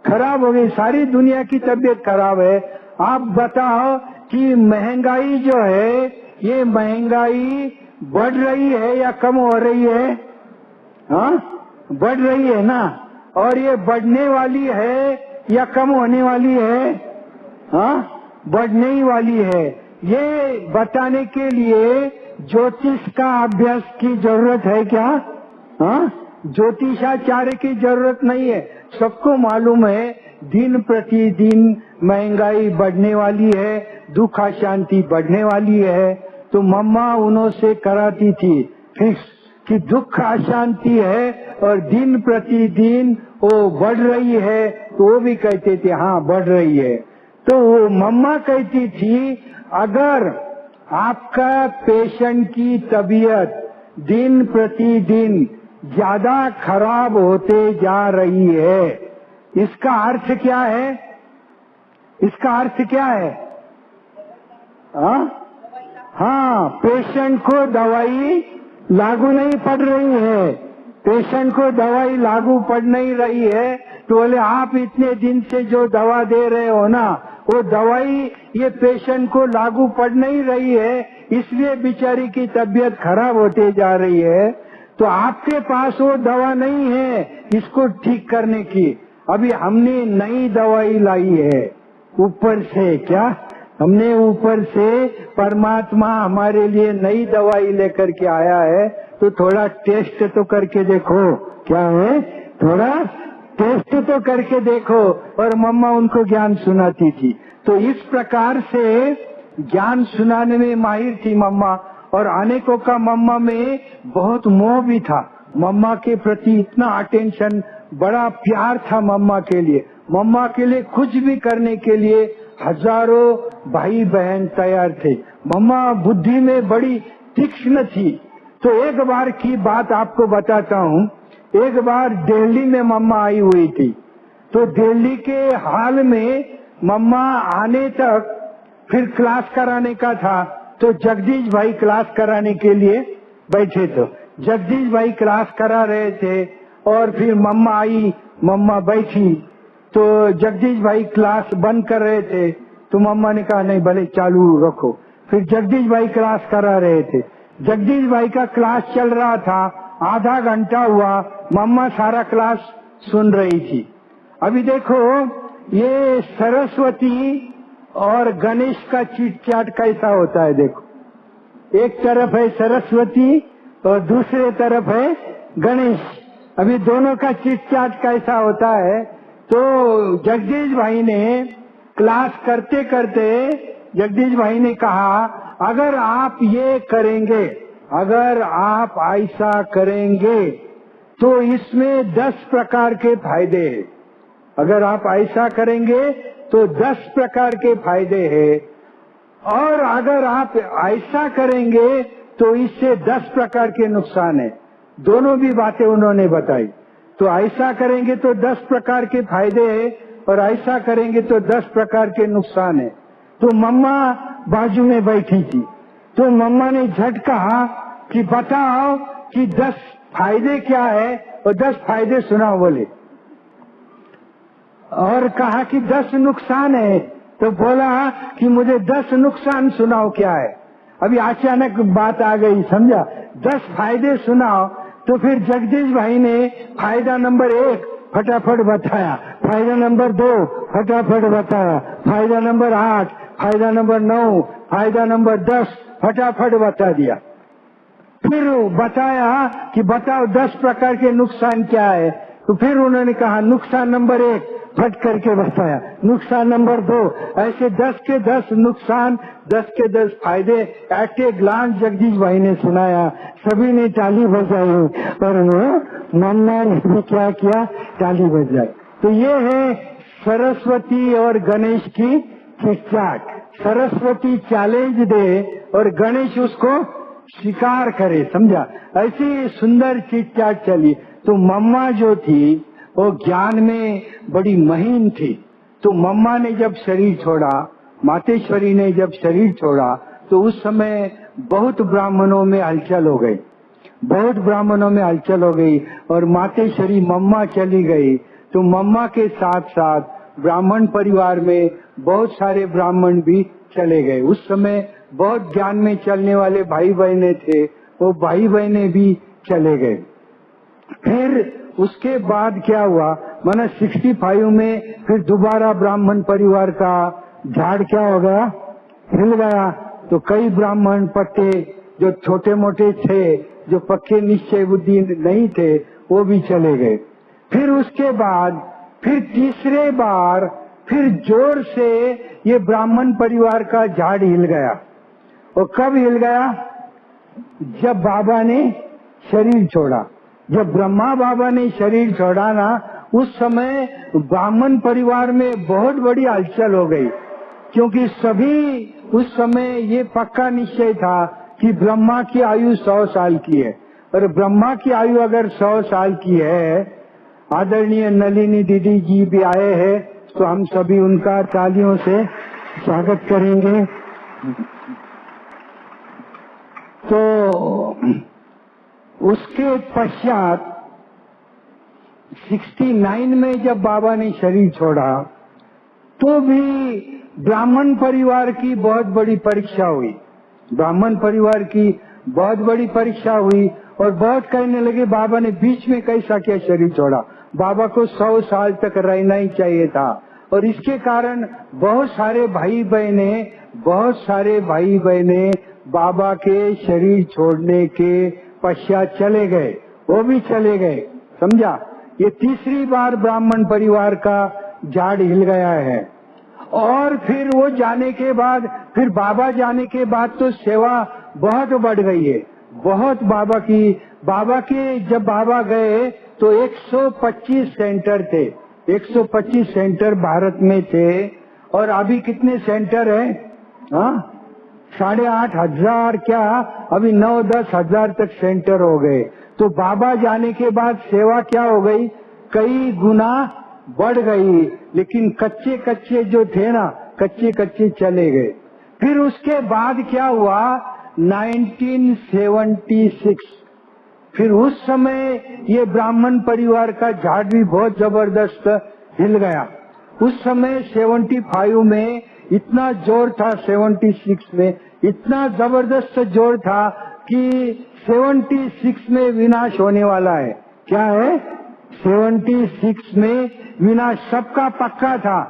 खराब हो गई। सारी दुनिया की तबीयत खराब है। आप बताओ कि महंगाई जो है, ये महंगाई बढ़ रही है या कम हो रही है? हाँ, बढ़ रही है ना। और ये बढ़ने वाली है या कम होने वाली है? हाँ, बढ़ने ही वाली है। ये बताने के लिए ज्योतिष का अभ्यास की जरूरत है क्या? हाँ, ज्योतिषाचार्य की जरूरत नहीं है। सबको मालूम है दिन प्रतिदिन महंगाई बढ़ने वाली है, दुख अशांति बढ़ने वाली है। तो मम्मा उन्होंने कराती थी फिक्स कि दुख अशांति है और दिन प्रतिदिन वो बढ़ रही है, तो वो भी कहते थे हाँ बढ़ रही है। तो वो मम्मा कहती थी अगर आपका पेशेंट की तबीयत दिन प्रतिदिन ज्यादा खराब होते जा रही है, इसका अर्थ क्या है? इसका अर्थ क्या है? हाँ, पेशेंट को दवाई लागू नहीं पड़ रही है, पेशेंट को दवाई लागू पड़ नहीं रही है। तो बोले आप इतने दिन से जो दवा दे रहे हो ना, वो दवाई ये पेशेंट को लागू पड़ नहीं रही है, इसलिए बेचारी की तबीयत खराब होते जा रही है। तो आपके पास वो दवा नहीं है इसको ठीक करने की। अभी हमने नई दवाई लाई है ऊपर से, क्या हमने ऊपर से परमात्मा हमारे लिए नई दवाई लेकर के आया है, तो थोड़ा टेस्ट तो करके देखो। क्या है? थोड़ा टेस्ट तो करके देखो। और मम्मा उनको ज्ञान सुनाती थी। तो इस प्रकार से ज्ञान सुनाने में माहिर थी मम्मा। और अनेकों का मम्मा में बहुत मोह भी था, मम्मा के प्रति इतना अटेंशन, बड़ा प्यार था मम्मा के लिए। मम्मा के लिए कुछ भी करने के लिए हजारों भाई बहन तैयार थे। मम्मा बुद्धि में बड़ी तीक्ष्ण थी। तो एक बार की बात आपको बताता हूँ। एक बार दिल्ली में मम्मा आई हुई थी। तो दिल्ली के हाल में मम्मा आने तक फिर क्लास कराने का था। तो जगदीश भाई क्लास कराने के लिए बैठे। तो जगदीश भाई क्लास करा रहे थे और फिर मम्मा आई, मम्मा बैठी। तो जगदीश भाई क्लास बंद कर रहे थे। तो मम्मा ने कहा नहीं भले चालू रखो। फिर जगदीश भाई क्लास करा रहे थे। जगदीश भाई का क्लास चल रहा था, आधा घंटा हुआ, मम्मा सारा क्लास सुन रही थी। अभी देखो ये सरस्वती और गणेश का चीट चाट कैसा होता है। देखो, एक तरफ है सरस्वती और दूसरे तरफ है गणेश। अभी दोनों का चीट चाट कैसा होता है। तो जगदीश भाई ने क्लास करते करते जगदीश भाई ने कहा अगर आप ये करेंगे, अगर आप ऐसा करेंगे तो इसमें 10 प्रकार के फायदे हैं। अगर आप ऐसा करेंगे तो 10 प्रकार के फायदे हैं, और अगर आप ऐसा करेंगे तो इससे 10 प्रकार के नुकसान है। दोनों भी बातें उन्होंने बताई। तो ऐसा करेंगे तो 10 प्रकार के फायदे हैं और ऐसा करेंगे तो 10 प्रकार के नुकसान है। तो मम्मा बाजू में बैठी थी। तो मम्मा ने झट कहा कि बताओ कि 10 फायदे क्या है और 10 फायदे सुनाओ बोले। और कहा कि 10 नुकसान है। तो बोला कि मुझे 10 नुकसान सुनाओ क्या है। अभी अचानक बात आ गई, समझा। 10 फायदे सुनाओ। तो फिर जगदीश भाई ने फायदा नंबर 1 फटाफट बताया, फायदा नंबर 2 फटाफट बताया, फायदा नंबर 8, फायदा नंबर 9, फायदा नंबर 10 फटाफट बता दिया। फिर बताया कि बताओ 10 प्रकार के नुकसान क्या है। तो फिर उन्होंने कहा नुकसान नंबर 1 फट करके बताया, नुकसान नंबर 2, ऐसे 10 के 10 नुकसान, 10 के 10 फायदे एट ए ग्लांस जगदीश भाई ने सुनाया। सभी ने ताली बजाई और मम्मा ने भी क्या किया, ताली बजाई। तो ये है सरस्वती और गणेश की चिट-चाट। सरस्वती चैलेंज दे और गणेश उसको स्वीकार करे, समझा। ऐसी सुंदर चिट-चाट चली। तो मम्मा जो थी वो ज्ञान में बड़ी महीन थी। तो मम्मा ने जब शरीर छोड़ा, मातेश्वरी ने जब शरीर छोड़ा, तो उस समय बहुत ब्राह्मणों में हलचल हो गई, बहुत ब्राह्मणों में हलचल हो गई। और मातेश्वरी मम्मा चली गई तो मम्मा के साथ साथ ब्राह्मण परिवार में बहुत सारे ब्राह्मण भी चले गए। उस समय बहुत ज्ञान में चलने वाले भाई बहने थे, वो भाई बहने भी चले गए। फिर उसके बाद क्या हुआ, माना 65 में फिर दोबारा ब्राह्मण परिवार का झाड़ क्या हो गया, हिल गया। तो कई ब्राह्मण पट्टे जो छोटे मोटे थे, जो पक्के निश्चय बुद्धि नहीं थे, वो भी चले गए। फिर उसके बाद फिर तीसरे बार फिर जोर से ये ब्राह्मण परिवार का झाड़ हिल गया। और कब हिल गया, जब बाबा ने शरीर छोड़ा। जब ब्रह्मा बाबा ने शरीर छोड़ा ना, उस समय ब्राह्मण परिवार में बहुत बड़ी हलचल हो गई, क्योंकि सभी उस समय ये पक्का निश्चय था कि ब्रह्मा की आयु 100 साल की है, और ब्रह्मा की आयु अगर 100 साल की है, आदरणीय नलिनी दीदी जी भी आए हैं, तो हम सभी उनका तालियों से स्वागत करेंगे। तो उसके पश्चात 69 में जब बाबा ने शरीर छोड़ा, तो भी ब्राह्मण परिवार की बहुत बड़ी परीक्षा हुई, ब्राह्मण परिवार की बहुत बड़ी परीक्षा हुई, और बहुत कहने लगे बाबा ने बीच में कैसा क्या शरीर छोड़ा, बाबा को 100 साल तक रहना ही चाहिए था। और इसके कारण बहुत सारे भाई बहने बाबा के शरीर छोड़ने के पश्चात चले गए, वो भी चले गए, समझा। ये तीसरी बार ब्राह्मण परिवार का झाड़ हिल गया है। और फिर वो जाने के बाद, फिर बाबा जाने के बाद तो सेवा बहुत बढ़ गई है, बहुत बाबा के जब बाबा गए तो 125 सेंटर थे, 125 सेंटर भारत में थे, और अभी कितने सेंटर है? 8,500 क्या, अभी 9-10 हजार तक सेंटर हो गए। तो बाबा जाने के बाद सेवा क्या हो गई, कई गुना बढ़ गई, लेकिन कच्चे जो थे ना, कच्चे चले गए। फिर उसके बाद क्या हुआ, 1976, फिर उस समय ये ब्राह्मण परिवार का झाड़ भी बहुत जबरदस्त हिल गया। उस समय 75 में इतना जोर था, 76 में इतना जबरदस्त जोर था कि 76 में विनाश होने वाला है। क्या है? 76 में विनाश सबका पक्का था।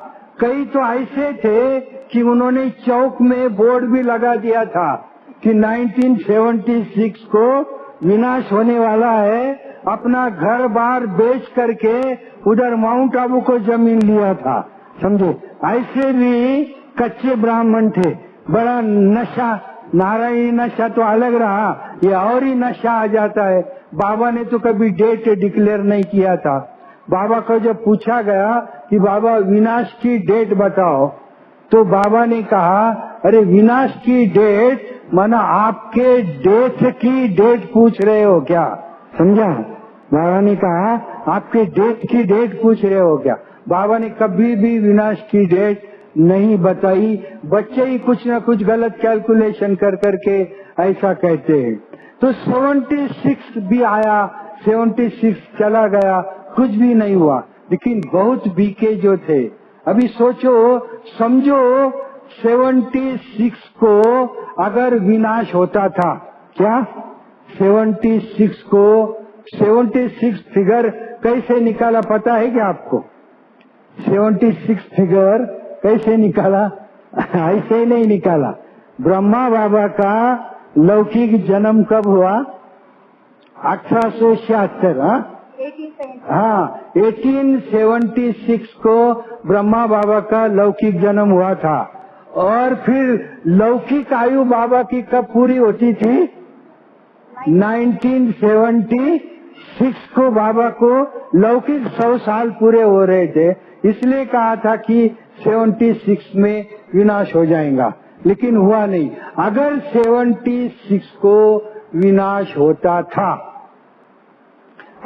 कई तो ऐसे थे कि उन्होंने चौक में बोर्ड भी लगा दिया था कि 1976 को विनाश होने वाला है। अपना घर बार बेच करके उधर माउंट आबू को जमीन लिया था, समझे। ऐसे भी कच्चे ब्राह्मण थे। बड़ा नशा, नारायणी नशा तो अलग रहा, ये और ही नशा आ जाता है। बाबा ने तो कभी डेट डिक्लेयर नहीं किया था। बाबा को जब पूछा गया कि बाबा विनाश की डेट बताओ, तो बाबा ने कहा, अरे विनाश की डेट माना आपके डेथ की डेट पूछ रहे हो क्या, समझा। बाबा ने कहा आपके डेथ की डेट पूछ रहे हो क्या। बाबा ने कभी भी विनाश की डेट नहीं बताई। बच्चे ही कुछ ना कुछ गलत कैलकुलेशन कर करके ऐसा कहते हैं। तो 76 भी आया, 76 चला गया, कुछ भी नहीं हुआ। लेकिन बहुत बीके जो थे, अभी सोचो समझो 76 को अगर विनाश होता था, क्या 76 को 76 फिगर कैसे निकाला पता है क्या आपको? 76 फिगर कैसे निकाला? ऐसे ही नहीं निकाला। ब्रह्मा बाबा का लौकिक जन्म कब हुआ? 1876। हाँ, 1876 को ब्रह्मा बाबा का लौकिक जन्म हुआ था। और फिर लौकिक आयु बाबा की कब पूरी होती थी? 1976 को बाबा को लौकिक 100 साल पूरे हो रहे थे। इसलिए कहा था कि 76 में विनाश हो जाएगा, लेकिन हुआ नहीं। अगर 76 को विनाश होता था,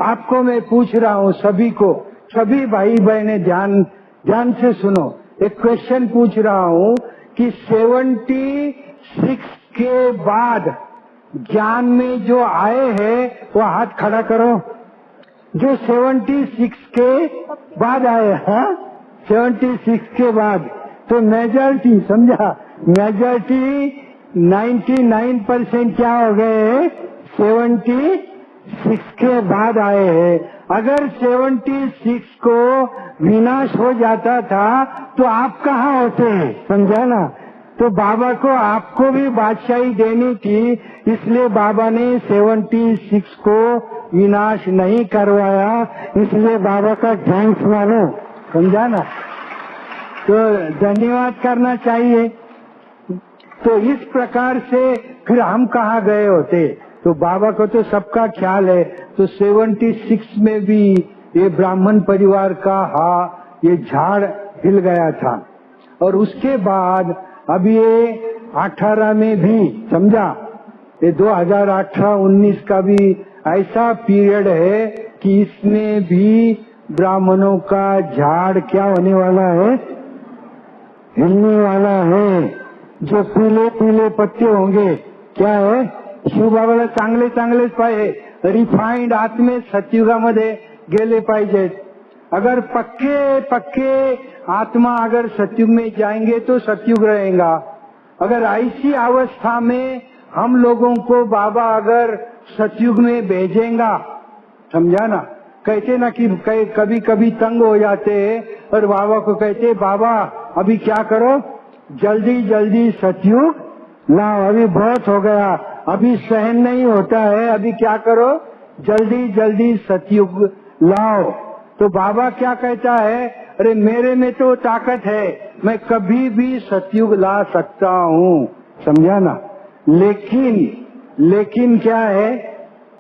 आपको मैं पूछ रहा हूँ सभी को, सभी भाई बहने ध्यान से सुनो। एक क्वेश्चन पूछ रहा हूँ कि 76 के बाद ज्ञान में जो आए हैं वो हाथ खड़ा करो। जो 76 के बाद आए, हाँ 76 के बाद, तो मेजॉरिटी समझा, मेजॉरिटी 99% क्या हो गए? 76 के बाद आए हैं। अगर 76 को विनाश हो जाता था तो आप कहाँ होते हैं, समझा ना। तो बाबा को आपको भी बादशाही देनी थी, इसलिए बाबा ने 76 को विनाश नहीं करवाया। इसलिए बाबा का थैंक्स मानो, समझा ना। तो धन्यवाद करना चाहिए। तो इस प्रकार से फिर हम कहाँ गए होते? तो बाबा को तो सबका ख्याल है। तो 76 में भी ये ब्राह्मण परिवार का ये झाड़ हिल गया था। और उसके बाद अब ये 18 में भी समझा, ये 2018-19 का भी ऐसा पीरियड है कि इसमें भी ब्राह्मणों का झाड़ क्या होने वाला है, हिलने वाला है। जो पीले पीले पत्ते होंगे क्या है, शिव बाबाला चांगले चांगलेच पाहिजे, रिफाइंड आत्मे सतयुगामध्ये गेले पाहिजेत। अगर पक्के पक्के आत्मा अगर सतयुग में जाएंगे तो सतयुग रहेगा। अगर ऐसी अवस्था में हम लोगों को बाबा अगर सतयुग में भेजेगा, समझा ना, कहते ना कि कभी कभी तंग हो जाते हैं और बाबा को कहते बाबा अभी क्या करो, जल्दी जल्दी सतयुग लाओ, अभी बहुत हो गया, अभी सहन नहीं होता है, अभी क्या करो, जल्दी जल्दी सतयुग लाओ। तो बाबा क्या कहता है, अरे मेरे में तो ताकत है, मैं कभी भी सतयुग ला सकता हूँ, समझा ना। लेकिन क्या है,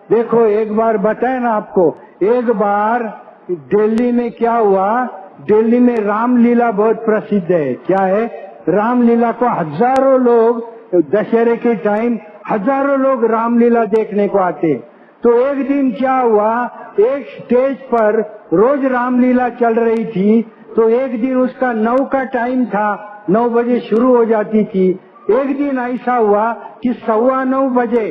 देखो एक बार बताए ना आपको, एक बार दिल्ली में क्या हुआ, दिल्ली में रामलीला बहुत प्रसिद्ध है। क्या है, रामलीला को हजारों लोग, दशहरे के टाइम हजारों लोग रामलीला देखने को आते। तो एक दिन क्या हुआ, एक स्टेज पर रोज रामलीला चल रही थी, तो एक दिन उसका 9 का टाइम था, 9 बजे शुरू हो जाती थी। एक दिन ऐसा हुआ कि 9:15 बजे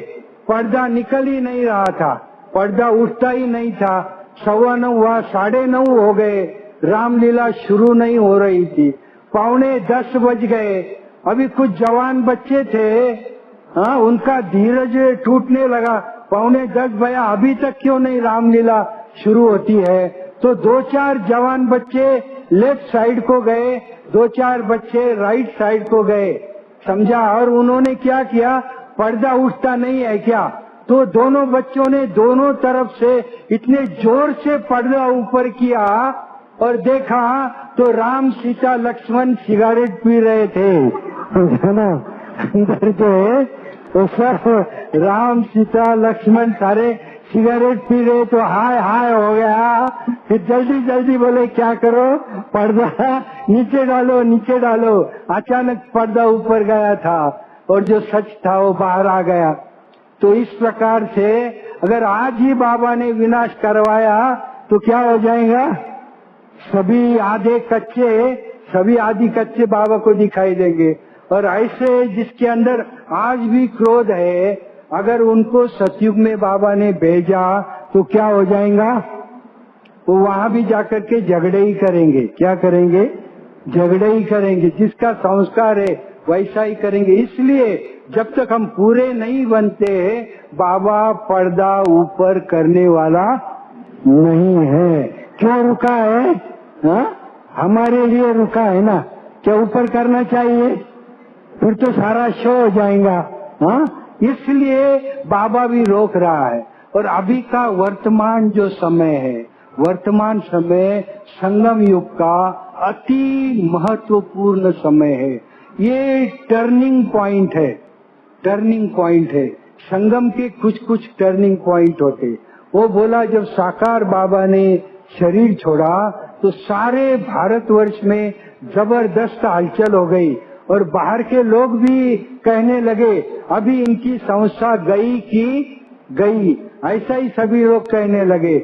पर्दा निकल ही नहीं रहा था, पर्दा उठता ही नहीं था। 9:15 हुआ, 9:30 हो गए, रामलीला शुरू नहीं हो रही थी। 9:45 बज गए, अभी कुछ जवान बच्चे थे, हाँ, उनका धीरज टूटने लगा। 9:45 बजा, अभी तक क्यों नहीं रामलीला शुरू होती है। तो 2-4 जवान बच्चे लेफ्ट साइड को गए, 2-4 बच्चे राइट साइड को गए, समझा। और उन्होंने क्या किया, पर्दा उठता नहीं है क्या, तो दोनों बच्चों ने दोनों तरफ से इतने जोर से पर्दा ऊपर किया और देखा तो राम सीता लक्ष्मण सिगरेट पी रहे थे, है ना। अंदर जो है वो सब राम सीता लक्ष्मण सारे सिगरेट पी रहे, तो हाय हाय हो गया। फिर जल्दी जल्दी बोले क्या करो, पर्दा नीचे डालो नीचे डालो। अचानक पर्दा ऊपर गया था और जो सच था वो बाहर आ गया। तो इस प्रकार से अगर आज ही बाबा ने विनाश करवाया तो क्या हो जाएगा, सभी आधे कच्चे बाबा को दिखाई देंगे। और ऐसे जिसके अंदर आज भी क्रोध है, अगर उनको सतयुग में बाबा ने भेजा तो क्या हो जाएगा, वो वहां भी जाकर के झगड़े ही करेंगे। क्या करेंगे, झगड़े ही करेंगे। जिसका संस्कार है वैसा ही करेंगे। इसलिए जब तक हम पूरे नहीं बनते, बाबा पर्दा ऊपर करने वाला नहीं है। क्यों रुका है, हा? हमारे लिए रुका है ना, क्या ऊपर करना चाहिए, फिर तो सारा शो हो जाएगा, हाँ। इसलिए बाबा भी रोक रहा है। और अभी का वर्तमान जो समय है, वर्तमान समय संगम युग का अति महत्वपूर्ण समय है। ये टर्निंग पॉइंट है, टर्निंग पॉइंट है। संगम के कुछ कुछ टर्निंग पॉइंट होते। वो बोला जब साकार बाबा ने शरीर छोड़ा तो सारे भारतवर्ष में जबरदस्त हलचल हो गई और बाहर के लोग भी कहने लगे अभी इनकी संस्था गई की गई, ऐसा ही सभी लोग कहने लगे।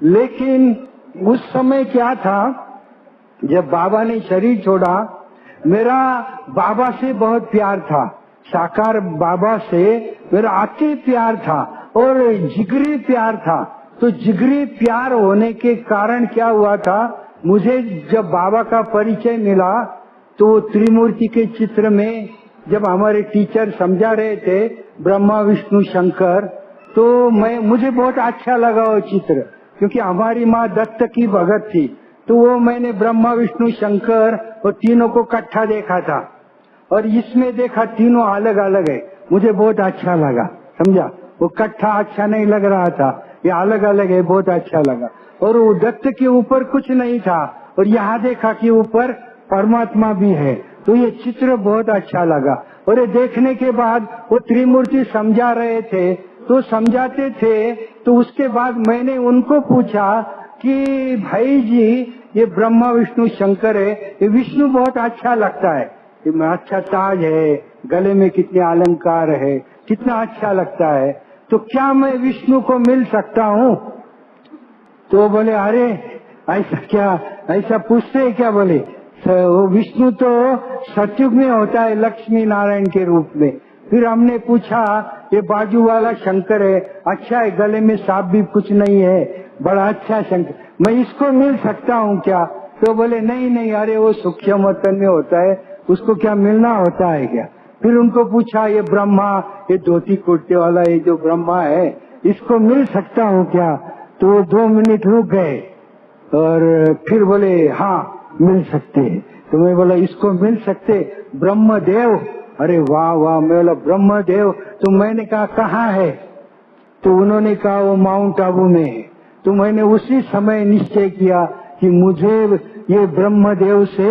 लेकिन उस समय क्या था, जब बाबा ने शरीर छोड़ा, मेरा बाबा से बहुत प्यार था, साकार बाबा से मेरा अति प्यार था और जिगरी प्यार था। तो जिगरी प्यार होने के कारण क्या हुआ था, मुझे जब बाबा का परिचय मिला तो त्रिमूर्ति के चित्र में जब हमारे टीचर समझा रहे थे ब्रह्मा विष्णु शंकर, तो मुझे बहुत अच्छा लगा वो चित्र, क्योंकि हमारी माँ दत्त की भगत थी। तो वो मैंने ब्रह्मा विष्णु शंकर और तीनों को इकट्ठा देखा था और इसमें देखा तीनों अलग अलग है, मुझे बहुत अच्छा लगा, समझा। वो इकट्ठा अच्छा नहीं लग रहा था, ये अलग अलग है, बहुत अच्छा लगा। और वो दत्त के ऊपर कुछ नहीं था और यहाँ देखा कि ऊपर परमात्मा भी है, तो ये चित्र बहुत अच्छा लगा। और ये देखने के बाद वो त्रिमूर्ति समझा रहे थे, तो समझाते थे, तो उसके बाद मैंने उनको पूछा कि भाई जी ये ब्रह्मा विष्णु शंकर है, ये विष्णु बहुत अच्छा लगता है, ये अच्छा ताज है, गले में कितने अलंकार है, कितना अच्छा लगता है, तो क्या मैं विष्णु को मिल सकता हूँ? तो बोले अरे ऐसा क्या, ऐसा पूछते हैं क्या? बोले वो विष्णु तो सतयुग में होता है लक्ष्मी नारायण के रूप में। फिर हमने पूछा ये बाजू वाला शंकर है, अच्छा है, गले में सांप भी कुछ नहीं है, बड़ा अच्छा शंकर, मैं इसको मिल सकता हूँ क्या? तो बोले नहीं नहीं, अरे वो सूक्ष्म वतन में होता है, उसको क्या मिलना होता है क्या? फिर उनको पूछा ये ब्रह्मा, ये धोती कुर्ते वाला ये जो ब्रह्मा है, इसको मिल सकता हूँ क्या? तो 2 मिनट रुक गए और फिर बोले हाँ मिल सकते हैं। तो मैं बोला इसको मिल सकते? ब्रह्मदेव, अरे वाह वाह। मैं बोला ब्रह्मदेव, तो मैंने कहा कहाँ है? तो उन्होंने कहा वो माउंट आबू में है। तो मैंने उसी समय निश्चय किया कि मुझे ये ब्रह्मदेव से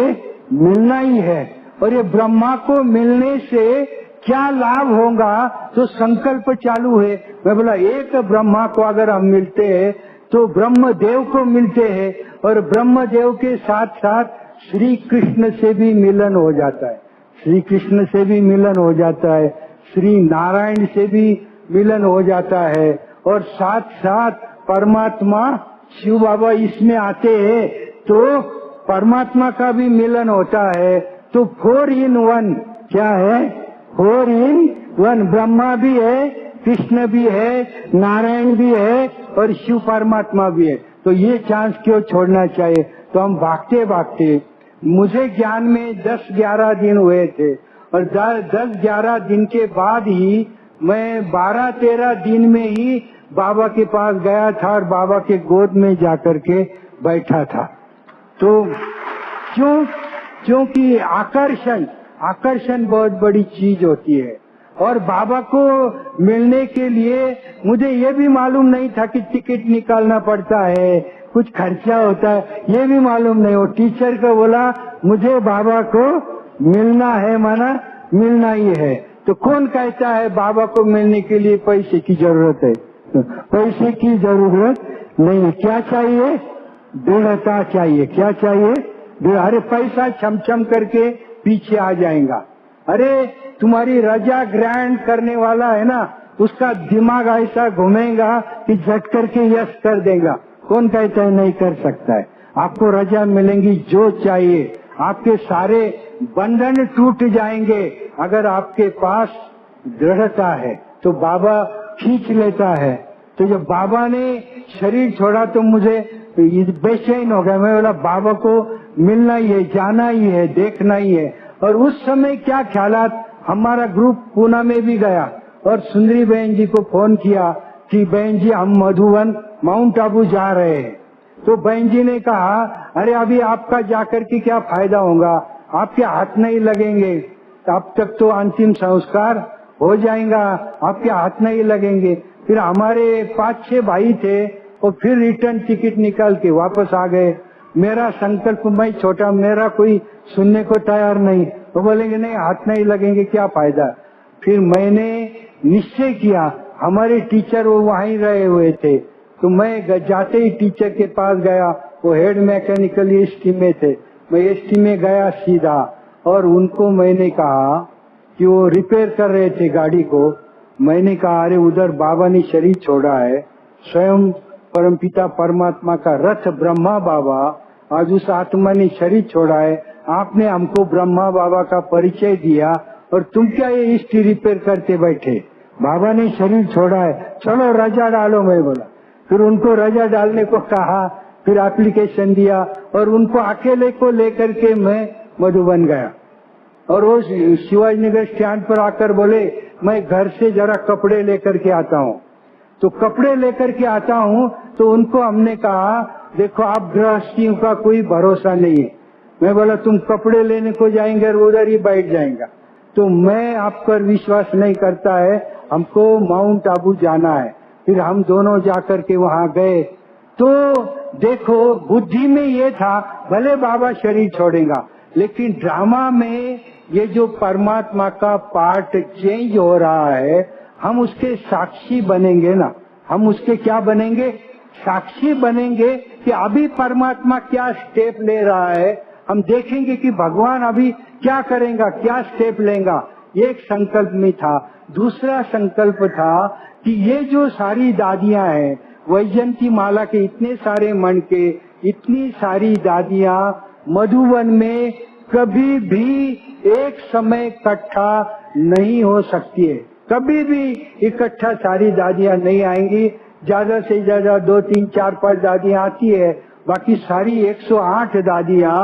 मिलना ही है, और ये ब्रह्मा को मिलने से क्या लाभ होगा, तो संकल्प चालू है। मैं बोला एक ब्रह्मा को अगर हम मिलते हैं तो ब्रह्मदेव को मिलते हैं, और ब्रह्मदेव के साथ साथ श्री कृष्ण से भी मिलन हो जाता है, श्री कृष्ण से भी मिलन हो जाता है, श्री नारायण से भी मिलन हो जाता है, और साथ साथ परमात्मा शिव बाबा इसमें आते हैं तो परमात्मा का भी मिलन होता है। तो 4 in 1 क्या है? 4 in 1, ब्रह्मा भी है, कृष्ण भी है, नारायण भी है, और शिव परमात्मा भी है। तो ये चांस क्यों छोड़ना चाहिए? तो हम भागते भागते, मुझे ज्ञान में 10-11 दिन हुए थे, और 10-11 दिन के बाद ही मैं 12-13 दिन में ही बाबा के पास गया था और बाबा के गोद में जाकर के बैठा था। तो क्योंकि आकर्षण बहुत बड़ी चीज होती है, और बाबा को मिलने के लिए मुझे ये भी मालूम नहीं था कि टिकट निकालना पड़ता है, कुछ खर्चा होता है, ये भी मालूम नहीं। वो टीचर को बोला मुझे बाबा को मिलना है, माना मिलना ही है। तो कौन कहता है बाबा को मिलने के लिए पैसे की जरूरत है? पैसे की जरूरत नहीं। क्या चाहिए? दृढ़ता चाहिए। क्या चाहिए? अरे पैसा छम करके पीछे आ जाएगा। अरे तुम्हारी रजा ग्रांट करने वाला है ना, उसका दिमाग ऐसा घूमेगा कि झट करके यस कर देगा। कौन कहता है नहीं कर सकता है? आपको रजा मिलेंगी जो चाहिए, आपके सारे बंधन टूट जाएंगे अगर आपके पास दृढ़ता है। तो बाबा खींच लेता है। तो जब बाबा ने शरीर छोड़ा तो मुझे बेचैन हो गया। मैं बोला बाबा को मिलना ही है, जाना ही है, देखना ही है। और उस समय क्या ख्यालात, हमारा ग्रुप पूना में भी गया और सुंदरी बहन जी को फोन किया कि बहन जी हम मधुबन माउंट आबू जा रहे हैं। तो बहन जी ने कहा अरे अभी आपका जाकर के क्या फायदा होगा, आपके हाथ नहीं लगेंगे, अब तक तो अंतिम संस्कार हो जाएगा, आपके हाथ नहीं लगेंगे। फिर हमारे 5-6 भाई थे और फिर रिटर्न टिकट निकाल के वापस आ गए। मेरा संकल्प, मैं छोटा, मेरा कोई सुनने को तैयार नहीं। वो बोलेंगे नहीं हाथ नहीं लगेंगे, क्या फायदा। फिर मैंने निश्चय किया, हमारे टीचर वो वहीं रहे हुए थे, तो मैं जाते ही टीचर के पास गया। वो हेड मैकेनिकल एसटी में थे, मैं एसटी में गया सीधा, और उनको मैंने कहा कि वो रिपेयर कर रहे थे गाड़ी को। मैंने कहा अरे उधर बाबा ने शरीर छोड़ा है, स्वयं परमपिता परमात्मा का रथ ब्रह्मा बाबा आज उस आत्मा ने शरीर छोड़ा है, आपने हमको ब्रह्मा बाबा का परिचय दिया और तुम क्या ये हिस्ट्री रिपेयर करते बैठे, बाबा ने शरीर छोड़ा है, चलो रजा डालो। मैं बोला, फिर उनको रजा डालने को कहा, फिर एप्लीकेशन दिया और उनको अकेले को लेकर के मैं मधुबन गया। और वो शिवाजी नगर स्टैंड पर आकर बोले मैं घर से जरा कपड़े लेकर के आता हूँ। तो कपड़े लेकर के आता हूँ तो उनको हमने कहा देखो आप गृहस्थियों का कोई भरोसा नहीं है। मैं बोला तुम कपड़े लेने को जाएंगे और उधर ही बैठ जाएंगे, तो मैं आप पर विश्वास नहीं करता है, हमको माउंट आबू जाना है। फिर हम दोनों जाकर के वहाँ गए। तो देखो बुद्धि में ये था भले बाबा शरीर छोड़ेगा, लेकिन ड्रामा में ये जो परमात्मा का पार्ट चेंज हो रहा है, हम उसके साक्षी बनेंगे ना, हम उसके क्या बनेंगे? साक्षी बनेंगे कि अभी परमात्मा क्या स्टेप ले रहा है, हम देखेंगे कि भगवान अभी क्या करेगा, क्या स्टेप लेगा। ये एक संकल्प में था। दूसरा संकल्प था कि ये जो सारी दादियां हैं, वैजयंती माला के इतने सारे मन के, इतनी सारी दादियां मधुवन में कभी भी एक समय इकट्ठा नहीं हो सकती है। कभी भी इकट्ठा सारी दादियां नहीं आएंगी। ज्यादा से ज्यादा 2, 3, 4, 5 दादियां आती है, बाकी सारी 108 दादियां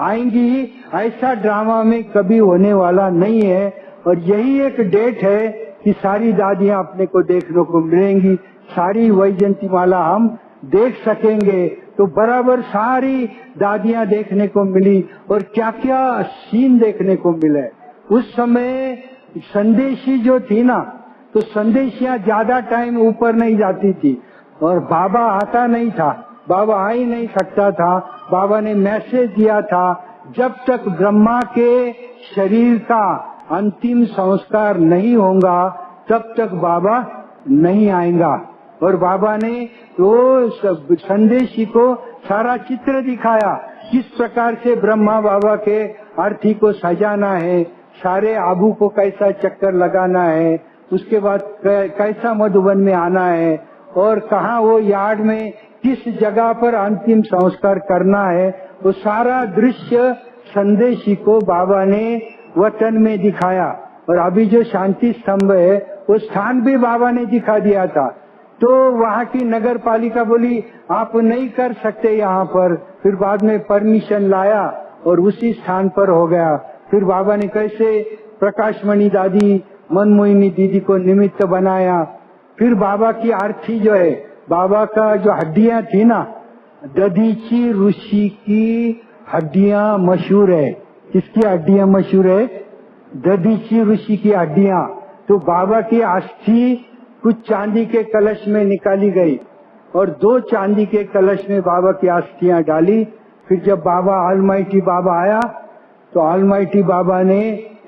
आएंगी। ऐसा ड्रामा में कभी होने वाला नहीं है। और यही एक डेट है कि सारी दादियां अपने को देखने को मिलेंगी, सारी वैजयंती माला हम देख सकेंगे। तो बराबर सारी दादियां देखने को मिली। और क्या क्या सीन देखने को मिले। उस समय संदेशी जो थी ना, तो संदेशियां ज्यादा टाइम ऊपर नहीं जाती थी और बाबा आता नहीं था, बाबा आ ही नहीं सकता था। बाबा ने मैसेज दिया था, जब तक ब्रह्मा के शरीर का अंतिम संस्कार नहीं होगा तब तक बाबा नहीं आएगा। और बाबा ने तो संदेशी को सारा चित्र दिखाया, किस प्रकार से ब्रह्मा बाबा के अर्थी को सजाना है, सारे आभू को कैसा चक्कर लगाना है, उसके बाद कैसा मधुबन में आना है और कहाँ वो यार्ड में किस जगह पर अंतिम संस्कार करना है। वो सारा दृश्य संदेशी को बाबा ने वतन में दिखाया। और अभी जो शांति स्तंभ है वो स्थान भी बाबा ने दिखा दिया था। तो वहाँ की नगर पालिका बोली आप नहीं कर सकते यहाँ पर। फिर बाद में परमिशन लाया और उसी स्थान पर हो गया। फिर बाबा ने कैसे प्रकाशमणि दादी, मनमोहिनी दीदी को निमित्त बनाया। फिर बाबा की आरती जो है, बाबा का जो हड्डियां थी ना, दधीची ऋषि की हड्डियां मशहूर है। किसकी हड्डियां मशहूर है? दधीची ऋषि की हड्डियां। तो बाबा की अस्थि कुछ चांदी के कलश में निकाली गई और 2 चांदी के कलश में बाबा की अस्थियां डाली। फिर जब बाबा ऑलमाइटी बाबा आया तो ऑलमाइटी बाबा ने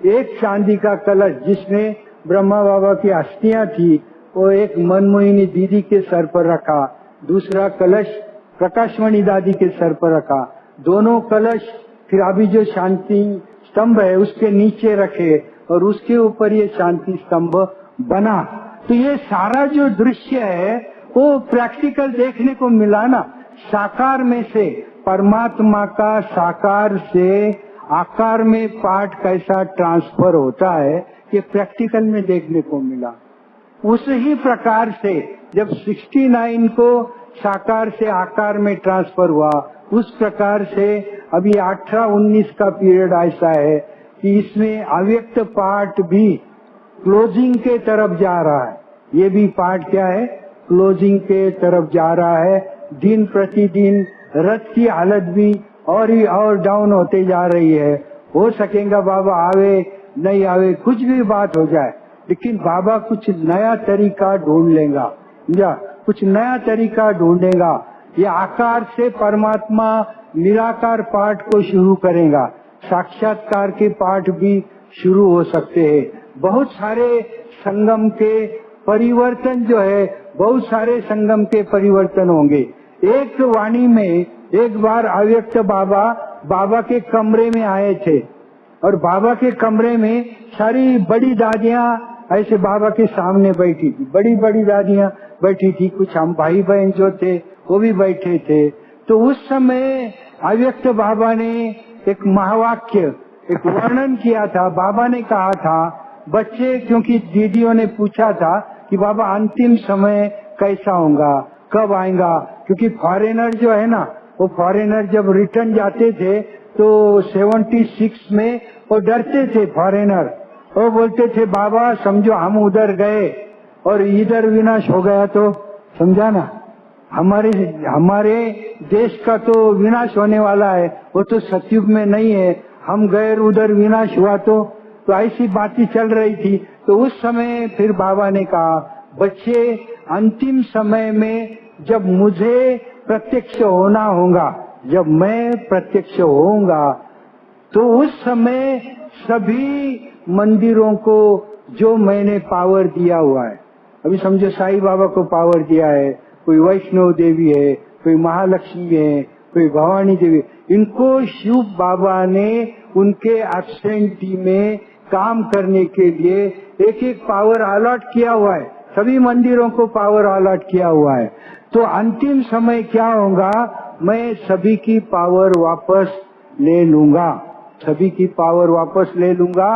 एक चांदी का कलश जिसमें ब्रह्मा बाबा की अस्थियां थी वो एक मनमोहिनी दीदी के सर पर रखा, दूसरा कलश प्रकाशमणि दादी के सर पर रखा। दोनों कलश फिर अभी जो शांति स्तंभ है उसके नीचे रखे और उसके ऊपर ये शांति स्तंभ बना। तो ये सारा जो दृश्य है वो प्रैक्टिकल देखने को मिला ना। साकार में से परमात्मा का साकार से आकार में पार्ट कैसा ट्रांसफर होता है ये प्रैक्टिकल में देखने को मिला। उसी प्रकार से जब 69 को साकार से आकार में ट्रांसफर हुआ, उस प्रकार से अभी 18-19 का पीरियड ऐसा है कि इसमें अव्यक्त पार्ट भी क्लोजिंग के तरफ जा रहा है। ये भी पार्ट क्या है? क्लोजिंग के तरफ जा रहा है। दिन प्रतिदिन रथ की हालत भी और डाउन होते जा रही है। हो सकेगा बाबा आवे नहीं आवे, कुछ भी बात हो जाए, लेकिन बाबा कुछ नया तरीका ढूंढ लेगा, या कुछ नया तरीका ढूंढेगा। ये आकार से परमात्मा निराकार पाठ को शुरू करेगा। साक्षात्कार के पाठ भी शुरू हो सकते हैं। बहुत सारे संगम के परिवर्तन जो है, बहुत सारे संगम के परिवर्तन होंगे। एक वाणी में एक बार अव्यक्त बाबा के कमरे में आए थे और बाबा के कमरे में सारी बड़ी दादियां ऐसे बाबा के सामने बैठी थी। बड़ी बड़ी दादियां बैठी थी, कुछ हम भाई बहन जो थे वो भी बैठे थे। तो उस समय अव्यक्त बाबा ने एक महावाक्य, एक वर्णन किया था। बाबा ने कहा था, बच्चे, क्योंकि दीदियों ने पूछा था कि बाबा अंतिम समय कैसा होगा, कब आएगा, क्योंकि फॉरेनर जो है ना, वो फॉरेनर जब रिटर्न जाते थे तो 76 में वो डरते थे फॉरेनर। वो बोलते थे बाबा समझो हम उधर गए और इधर विनाश हो गया तो समझा ना, हमारे देश का तो विनाश होने वाला है, वो तो सतयुग में नहीं है, हम गए उधर विनाश हुआ तो ऐसी बातें चल रही थी। तो उस समय फिर बाबा ने कहा, बच्चे अंतिम समय में जब मुझे प्रत्यक्ष होना होगा, जब मैं प्रत्यक्ष होऊंगा, तो उस समय सभी मंदिरों को जो मैंने पावर दिया हुआ है, अभी समझो साईं बाबा को पावर दिया है, कोई वैष्णव देवी है, कोई महालक्ष्मी है, कोई भवानी देवी। इनको शिव बाबा ने उनके एब्सेंटी में काम करने के लिए एक एक पावर अलॉट किया हुआ है। सभी मंदिरों को पावर अलॉट किया हुआ है। तो अंतिम समय क्या होगा, मैं सभी की पावर वापस ले लूंगा, सभी की पावर वापस ले लूंगा।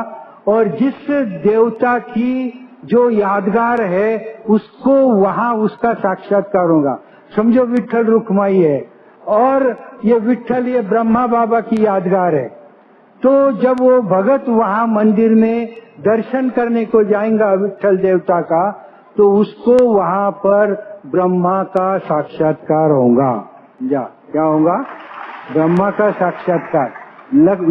और जिस देवता की जो यादगार है उसको वहां उसका साक्षात्कार होगा। समझो विट्ठल रुक्माई है और ये विट्ठल ये ब्रह्मा बाबा की यादगार है। तो जब वो भगत वहां मंदिर में दर्शन करने को जाएगा विट्ठल देवता का, तो उसको वहां पर ब्रह्मा का साक्षात्कार होगा। क्या होगा? ब्रह्मा का साक्षात्कार।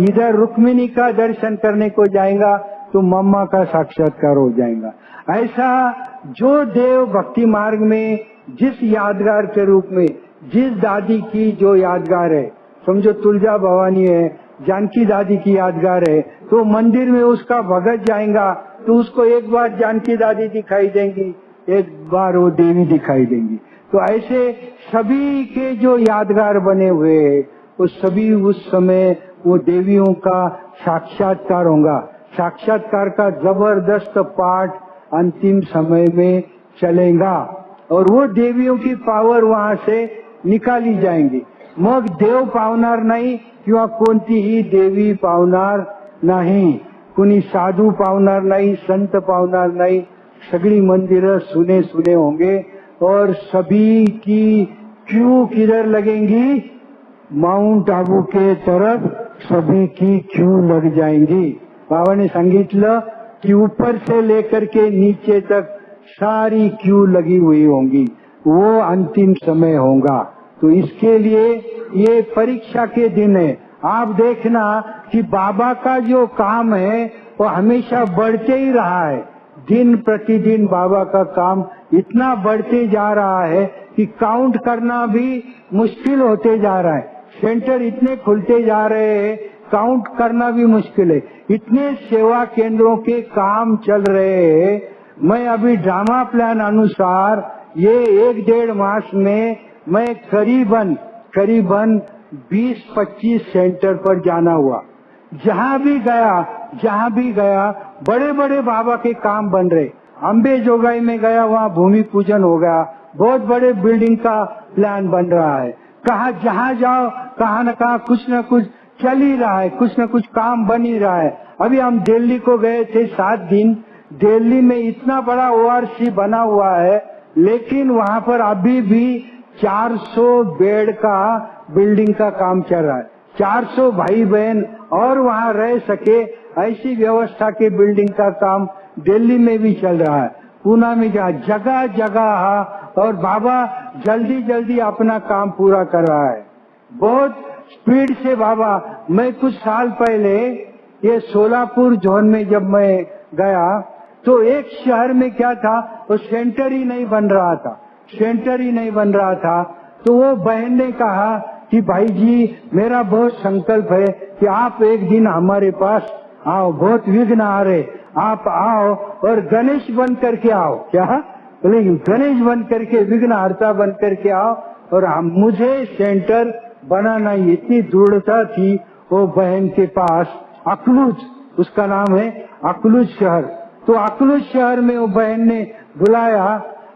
इधर रुक्मिणी का दर्शन करने को जाएगा तो मम्मा का साक्षात्कार हो जाएगा। ऐसा जो देव भक्ति मार्ग में जिस यादगार के रूप में, जिस दादी की जो यादगार है, समझो तुलजा भवानी है, जानकी दादी की यादगार है, तो मंदिर में उसका भगत जाएगा तो उसको एक बार जानकी दादी दिखाई देंगी, एक बार वो देवी दिखाई देंगी। तो ऐसे सभी के जो यादगार बने हुए हैं वो सभी उस समय वो देवियों का साक्षात्कार होगा। साक्षात्कार का जबरदस्त पाठ अंतिम समय में चलेगा और वो देवियों की पावर वहां से निकाली जाएंगी। मग देव पावणार नाही किंवा कोणतीही देवी पावणार नाही, कुणी साधू पावणार नहीं, संत पावणार नहीं। सगड़ी मंदिर सुने सुने होंगे और सभी की क्यू किधर लगेंगी? माउंट आबू के तरफ सभी की क्यू लग जाएंगी। बाबा ने सांगितलं कि ऊपर से लेकर के नीचे तक सारी क्यू लगी हुई होंगी। वो अंतिम समय होगा। तो इसके लिए ये परीक्षा के दिन है। आप देखना कि बाबा का जो काम है वो हमेशा बढ़ते ही रहा है। दिन प्रतिदिन बाबा का काम इतना बढ़ते जा रहा है कि काउंट करना भी मुश्किल होते जा रहा है। सेंटर इतने खुलते जा रहे हैं, काउंट करना भी मुश्किल है। इतने सेवा केंद्रों के काम चल रहे हैं। मैं अभी ड्रामा प्लान अनुसार ये 1-1.5 मास में मैं करीबन 20-25 सेंटर पर जाना हुआ। जहाँ भी गया बड़े बड़े बाबा के काम बन रहे। अम्बे जोगाई में गया, वहाँ भूमि पूजन हो गया, बहुत बड़े बिल्डिंग का प्लान बन रहा है। कहा जहाँ जाओ कहाँ न कहाँ कुछ न कुछ चल ही रहा है, कुछ न कुछ काम बन ही रहा है। अभी हम दिल्ली को गए थे 7 दिन। दिल्ली में इतना बड़ा ORC बना हुआ है, लेकिन वहाँ पर अभी भी 400 बेड का बिल्डिंग का काम चल रहा है। 400 भाई बहन और वहाँ रह सके ऐसी व्यवस्था के बिल्डिंग का काम दिल्ली में भी चल रहा है। पूना में जगह जगह और बाबा जल्दी जल्दी अपना काम पूरा कर रहा है, बहुत स्पीड से बाबा। मैं कुछ साल पहले ये सोलापुर जोन में जब मैं गया तो एक शहर में क्या था, वो सेंटर ही नहीं बन रहा था। तो वो बहन ने कहा कि भाई जी मेरा बहुत संकल्प है कि आप एक दिन हमारे पास आओ, बहुत विघ्न आ रहे, आप आओ और गणेश बन करके आओ। क्या बोले? गणेश बन करके, विघ्नहर्ता बन करके आओ और मुझे सेंटर बनाना। इतनी दृढ़ता थी वो बहन के पास। अकलूज उसका नाम है, अकलूज शहर। तो अकलूज शहर में वो बहन ने बुलाया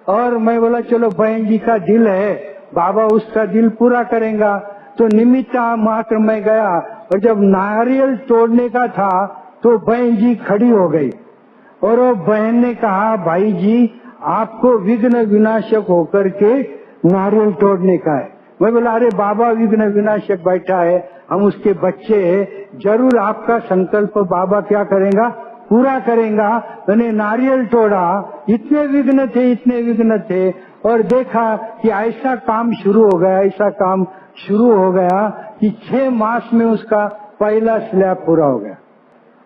और मैं बोला चलो बहन जी का दिल है, बाबा उसका दिल पूरा करेगा। तो निमित्ता मात्र मैं गया और जब नारियल तोड़ने का था तो बहन जी खड़ी हो गई और वो बहन ने कहा भाई जी आपको विघ्न विनाशक होकर के नारियल तोड़ने का है। मैं बोला अरे बाबा विघ्न विनाशक बैठा है, हम उसके बच्चे हैं, जरूर आपका संकल्प बाबा क्या करेगा, पूरा करेगा। मैंने नारियल तोड़ा, इतने विघ्न थे और देखा कि ऐसा काम शुरू हो गया कि 6 मास में उसका पहला स्लैब पूरा हो गया।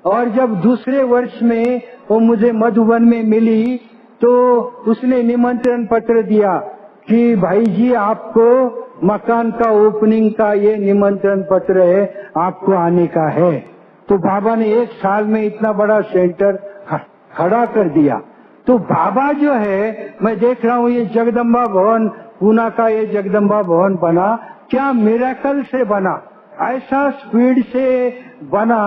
और जब दूसरे वर्ष में वो मुझे मधुबन में मिली तो उसने निमंत्रण पत्र दिया कि भाई जी आपको मकान का ओपनिंग का ये निमंत्रण पत्र है, आपको आने का है। तो बाबा ने 1 साल में इतना बड़ा सेंटर खड़ा कर दिया। तो बाबा जो है, मैं देख रहा हूँ ये जगदम्बा भवन पूना का ये जगदम्बा भवन बना, क्या मिरेकल से बना, ऐसा स्पीड से बना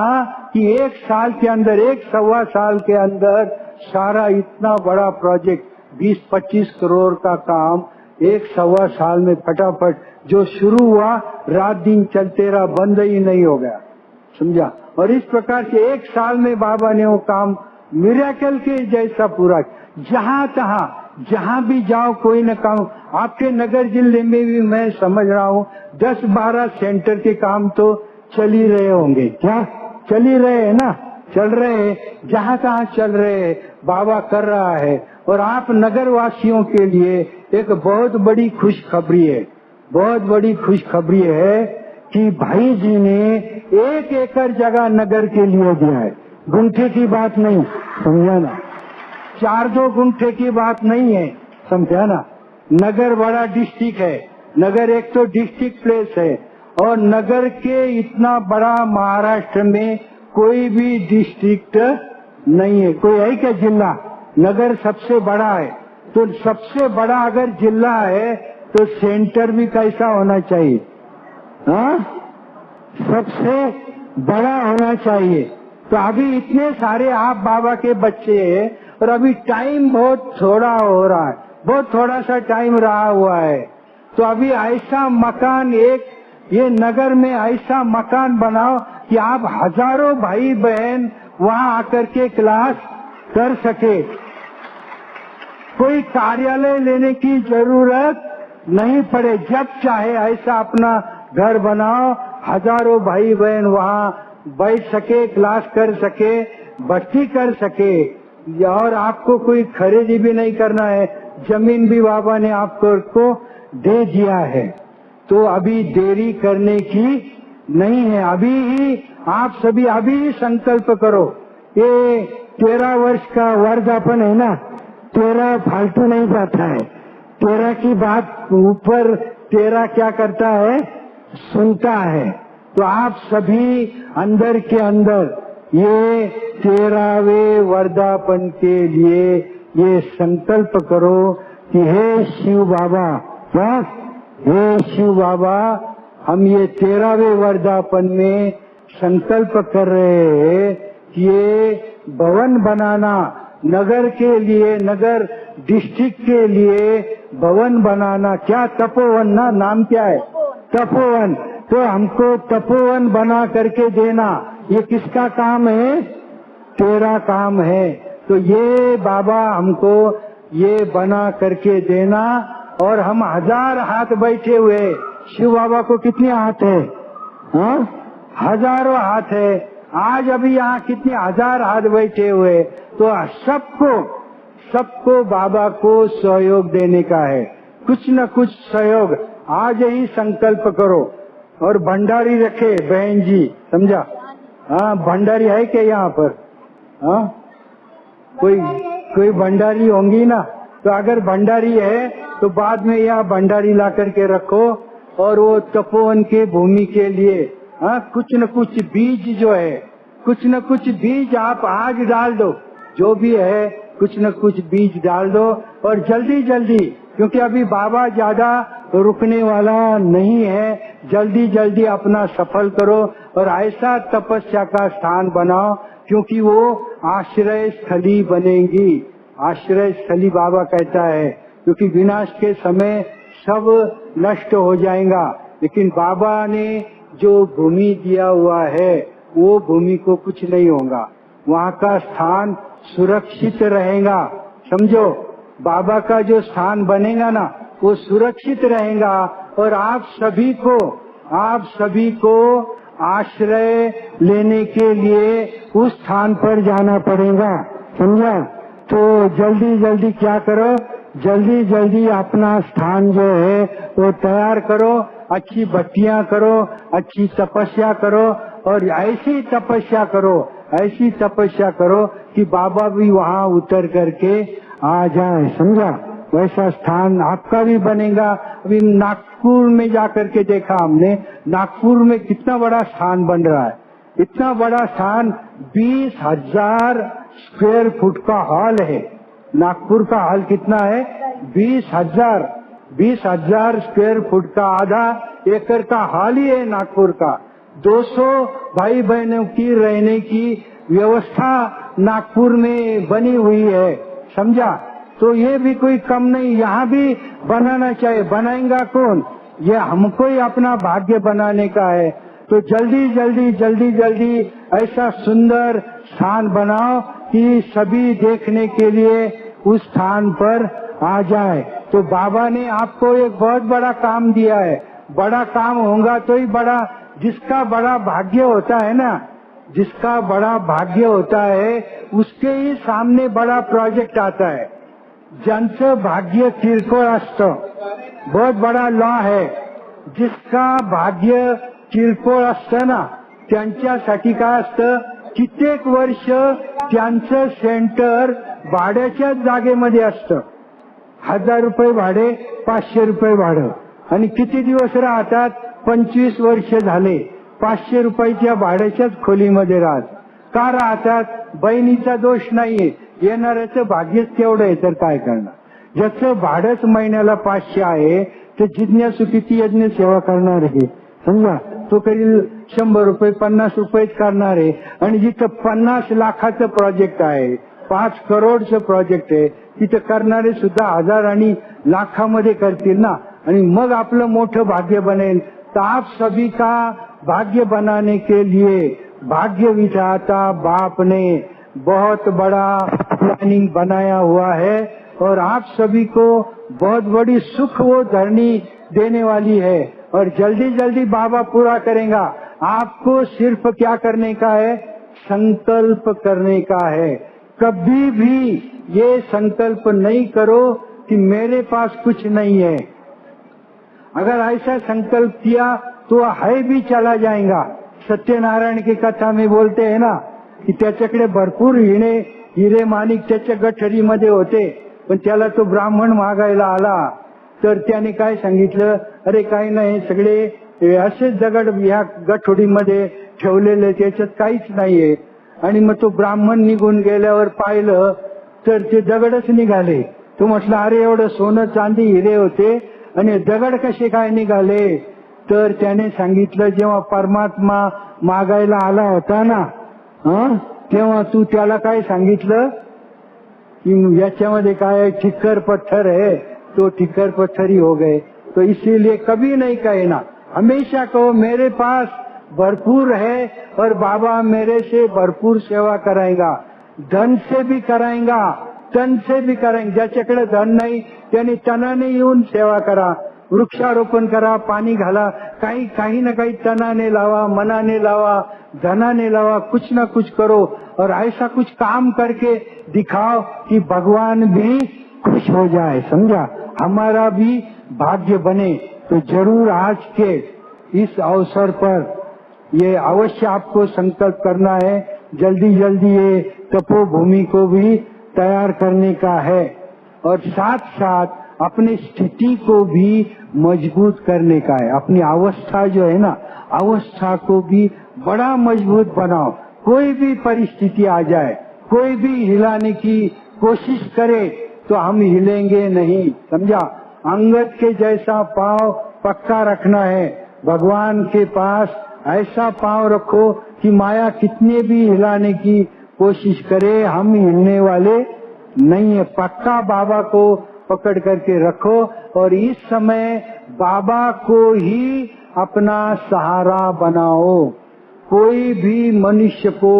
कि 1 साल के अंदर, 1-1.25 साल के अंदर सारा इतना बड़ा प्रोजेक्ट 20-25 करोड़ का काम 1-1.25 साल में फटाफट जो शुरू हुआ रात दिन चलते रहा, बंद ही नहीं हो गया, समझा। और इस प्रकार से 1 साल में बाबा ने वो काम मिरेकल के जैसा पूरा, जहाँ तहाँ जहाँ भी जाओ कोई न काम। आपके नगर जिले में भी मैं समझ रहा हूँ 10-12 सेंटर के काम तो चल ही रहे होंगे, क्या चल ही रहे है ना, चल रहे हैं, जहाँ तहाँ चल रहे हैं, बाबा कर रहा है। और आप नगर वासियों के लिए एक बहुत बड़ी खुशखबरी है, बहुत बड़ी खुशखबरी है कि भाई जी ने 1 एकड़ जगह नगर के लिए दिया है। गुंठे की बात नहीं, समझा ना, 4-2 गुंठे की बात नहीं है, समझा ना। नगर बड़ा डिस्ट्रिक्ट है, नगर एक तो डिस्ट्रिक्ट प्लेस है, और नगर के इतना बड़ा महाराष्ट्र में कोई भी डिस्ट्रिक्ट नहीं है। कोई है क्या जिला? नगर सबसे बड़ा है। तो सबसे बड़ा अगर जिला है तो सेंटर भी कैसा होना चाहिए? हाँ, सबसे बड़ा होना चाहिए। तो अभी इतने सारे आप बाबा के बच्चे हैं और अभी टाइम बहुत थोड़ा हो रहा है, बहुत थोड़ा सा टाइम रहा हुआ है। तो अभी ऐसा मकान, एक ये नगर में ऐसा मकान बनाओ कि आप हजारों भाई बहन वहाँ आकर के क्लास कर सके। कोई कार्यालय लेने की जरूरत नहीं पड़े, जब चाहे ऐसा अपना घर बनाओ, हजारों भाई बहन वहाँ बैठ सके, क्लास कर सके, भर्ती कर सके। और आपको कोई खरीदी भी नहीं करना है, जमीन भी बाबा ने आपको दे दिया है। तो अभी देरी करने की नहीं है, अभी ही आप सभी अभी ही संकल्प करो। ये 13 वर्ष का वर्धापन है ना, 13 फालतू नहीं जाता है। 13 की बात ऊपर 13 क्या करता है? सुनता है। तो आप सभी अंदर के अंदर ये 13वें वर्धापन के लिए ये संकल्प करो कि हे शिव बाबा, बस हे शिव बाबा, हम ये 13वें वर्धापन में संकल्प कर रहे हैं कि ये भवन बनाना, नगर के लिए, नगर डिस्ट्रिक्ट के लिए भवन बनाना। क्या तपोवन ना, नाम क्या है? तपोवन। तो हमको तपोवन बना करके देना, ये किसका काम है? तेरा काम है। तो ये बाबा हमको ये बना करके देना। और हम 1000 हाथ बैठे हुए, शिव बाबा को कितने हाथ है? हाँ, हजारों हाथ है। आज अभी यहाँ कितने 1000 हाथ बैठे हुए। तो सबको बाबा को सहयोग देने का है, कुछ न कुछ सहयोग। आज ही संकल्प करो। और भंडारी रखे बहन जी, समझा? हाँ, भंडारी है क्या यहाँ पर? हाँ, कोई भंडारी होंगी ना। तो अगर भंडारी है तो बाद में यहाँ भंडारी ला करके रखो। और वो तपोवन के भूमि के लिए हाँ, कुछ न कुछ बीज जो है, कुछ न कुछ बीज आप आज डाल दो, जो भी है कुछ न कुछ बीज डाल दो। और जल्दी जल्दी, क्योंकि अभी बाबा ज्यादा रुकने वाला नहीं है, जल्दी जल्दी अपना सफल करो। और ऐसा तपस्या का स्थान बनाओ, क्योंकि वो आश्रय स्थली बनेगी। आश्रय स्थली बाबा कहता है, क्योंकि विनाश के समय सब नष्ट हो जाएगा, लेकिन बाबा ने जो भूमि दिया हुआ है वो भूमि को कुछ नहीं होगा, वहाँ का स्थान सुरक्षित रहेगा। समझो, बाबा का जो स्थान बनेगा ना वो सुरक्षित रहेगा। और आप सभी को आश्रय लेने के लिए उस स्थान पर जाना पड़ेगा, समझा? तो जल्दी जल्दी क्या करो, जल्दी जल्दी अपना स्थान जो है वो तैयार करो, अच्छी बत्तियां करो, अच्छी तपस्या करो। और ऐसी तपस्या करो कि बाबा भी वहाँ उतर करके आ जाए, समझा? वैसा स्थान आपका भी बनेगा। अभी नागपुर में जाकर के देखा हमने, नागपुर में कितना बड़ा स्थान बन रहा है। इतना बड़ा स्थान, 20,000 स्क्वायर फुट का हॉल है। नागपुर का हॉल कितना है? 20,000 20,000 स्क्वायर फुट का, आधा एकड़ का हॉल ही है नागपुर का। 200 भाई बहनों की रहने की व्यवस्था नागपुर में बनी हुई है, समझा? तो ये भी कोई कम नहीं, यहाँ भी बनाना चाहिए। बनाएगा कौन? ये हमको ही अपना भाग्य बनाने का है। तो जल्दी जल्दी जल्दी जल्दी ऐसा सुंदर स्थान बनाओ कि सभी देखने के लिए उस स्थान पर आ जाए। तो बाबा ने आपको एक बहुत बड़ा काम दिया है। बड़ा काम होगा तो ही बड़ा, जिसका बड़ा भाग्य होता है ना, जिसका बड़ा भाग्य होता है उसके ही सामने बड़ा प्रोजेक्ट आता है। ज्यांचं भाग्य किरकोळ असतं, बहुत बड़ा लॉ है। जिसका भाग्य किरकोळ असतं ना, त्यांच्यासाठी काय असतं, कित्येक वर्ष त्यांचं सेंटर भाड्याच्याच जागेमध्ये असतं। 1000 रुपये भाडे, 500 रुपये भाडं, आणि किती दिवस राहतात? 25 वर्ष झाले 500 रुपयाच्या भाड्याच्याच खोलीमध्ये राहत। का राहतात? बहिणीचा दोष नाहीये, येणाऱ्याचं भाग्यच तेवढं आहे, तर काय करणार? ज्याचं भाडंच महिन्याला 500 आहे ते जिज्ञासू किती यज्ञ सेवा करणार आहे, समजा? तो करील 100 रुपये 50 रुपयेच करणार आहे। आणि जिथं 50 लाखाचं प्रोजेक्ट आहे, 5 करोडचं प्रोजेक्ट आहे, तिथं करणारे सुद्धा 1000 आणि लाखामध्ये करतील ना। आणि मग आपलं मोठं भाग्य बनेल। तो आप सभी का भाग्य बनाने के लिए भाग्य विधाता बाप ने बहुत बड़ा प्लानिंग बनाया हुआ है, और आप सभी को बहुत बड़ी सुख वो धरनी देने वाली है, और जल्दी जल्दी बाबा पूरा करेगा। आपको सिर्फ क्या करने का है? संकल्प करने का है। कभी भी ये संकल्प नहीं करो कि मेरे पास कुछ नहीं है। अगर ऐसा संकल्प किया तो है भी चला जाएगा। सत्यनारायण की कथा में बोलते हैं ना की त्याच्याकडे भरपूर हिरे माणिक त्याच्या गठरीमध्ये होते, पण त्याला तो ब्राह्मण मागायला आला तर त्याने काय सांगितलं, अरे काही नाही, सगळे असेच दगड ह्या गठोडीमध्ये ठेवलेले, त्याच्यात काहीच नाहीये। आणि मग तो ब्राह्मण निघून गेल्यावर पाहिलं तर ते दगडच निघाले। तो म्हटलं, अरे एवढं सोनं चांदी हिरे होते आणि दगड कसे काय निघाले? तर त्याने सांगितलं, जेव्हा परमात्मा मागायला आला होता ना, तेव्हा तू त्याला काय सांगितलं कि याच्यामध्ये काय ठिक्कर पत्थर है, तो ठिक्कर पत्थर ही हो गए। तो इसीलिए कभी नहीं कहना, हमेशा कहो मेरे पास भरपूर है और बाबा मेरे से भरपूर सेवा कराएगा। धन से भी कराएगा, तन से भी कराएंगे। ज्याच्याकडे धन नाही त्याने तनाने येऊन सेवा करा, वृक्षारोपण करा, पाणी घाला, काही ना काही तनाने लावा, मनाने लावा, धनाने लावा, कुछ ना कुछ करो, और ऐसा कुछ काम करके दिखाओ कि भगवान भी खुश हो जाए, समझा? हमारा भी भाग्य बने। तो जरूर आज के इस अवसर पर ये अवश्य आपको संकल्प करना है, जल्दी जल्दी ये तपोभूमि को भी तैयार करने का है, और साथ साथ अपनी स्थिति को भी मजबूत करने का है। अपनी अवस्था जो है ना, अवस्था को भी बड़ा मजबूत बनाओ। कोई भी परिस्थिति आ जाए, कोई भी हिलाने की कोशिश करे तो हम हिलेंगे नहीं, समझा? अंगद के जैसा पांव पक्का रखना है। भगवान के पास ऐसा पांव रखो कि माया कितने भी हिलाने की कोशिश करे, हम हिलने वाले नहीं है। पक्का बाबा को पकड़ करके रखो, और इस समय बाबा को ही अपना सहारा बनाओ। कोई भी मनुष्य को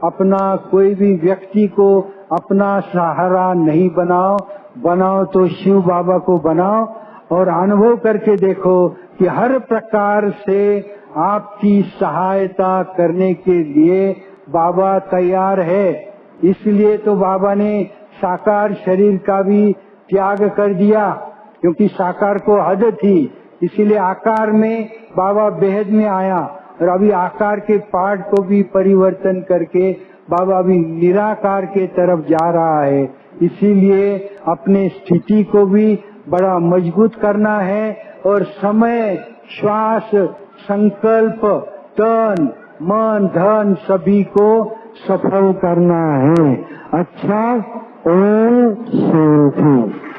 अपना, कोई भी व्यक्ति को अपना सहारा नहीं बनाओ तो शिव बाबा को बनाओ, और अनुभव करके देखो कि हर प्रकार से आपकी सहायता करने के लिए बाबा तैयार है। इसलिए तो बाबा ने साकार शरीर का भी त्याग कर दिया, क्योंकि साकार को हद थी, इसीलिए आकार में बाबा बेहद में आया, और अभी आकार के पार्ट को भी परिवर्तन करके बाबा भी निराकार के तरफ जा रहा है। इसीलिए अपने स्थिति को भी बड़ा मजबूत करना है, और समय, श्वास, संकल्प, तन, मन, धन सभी को सफल करना है। अच्छा, ओम शांति।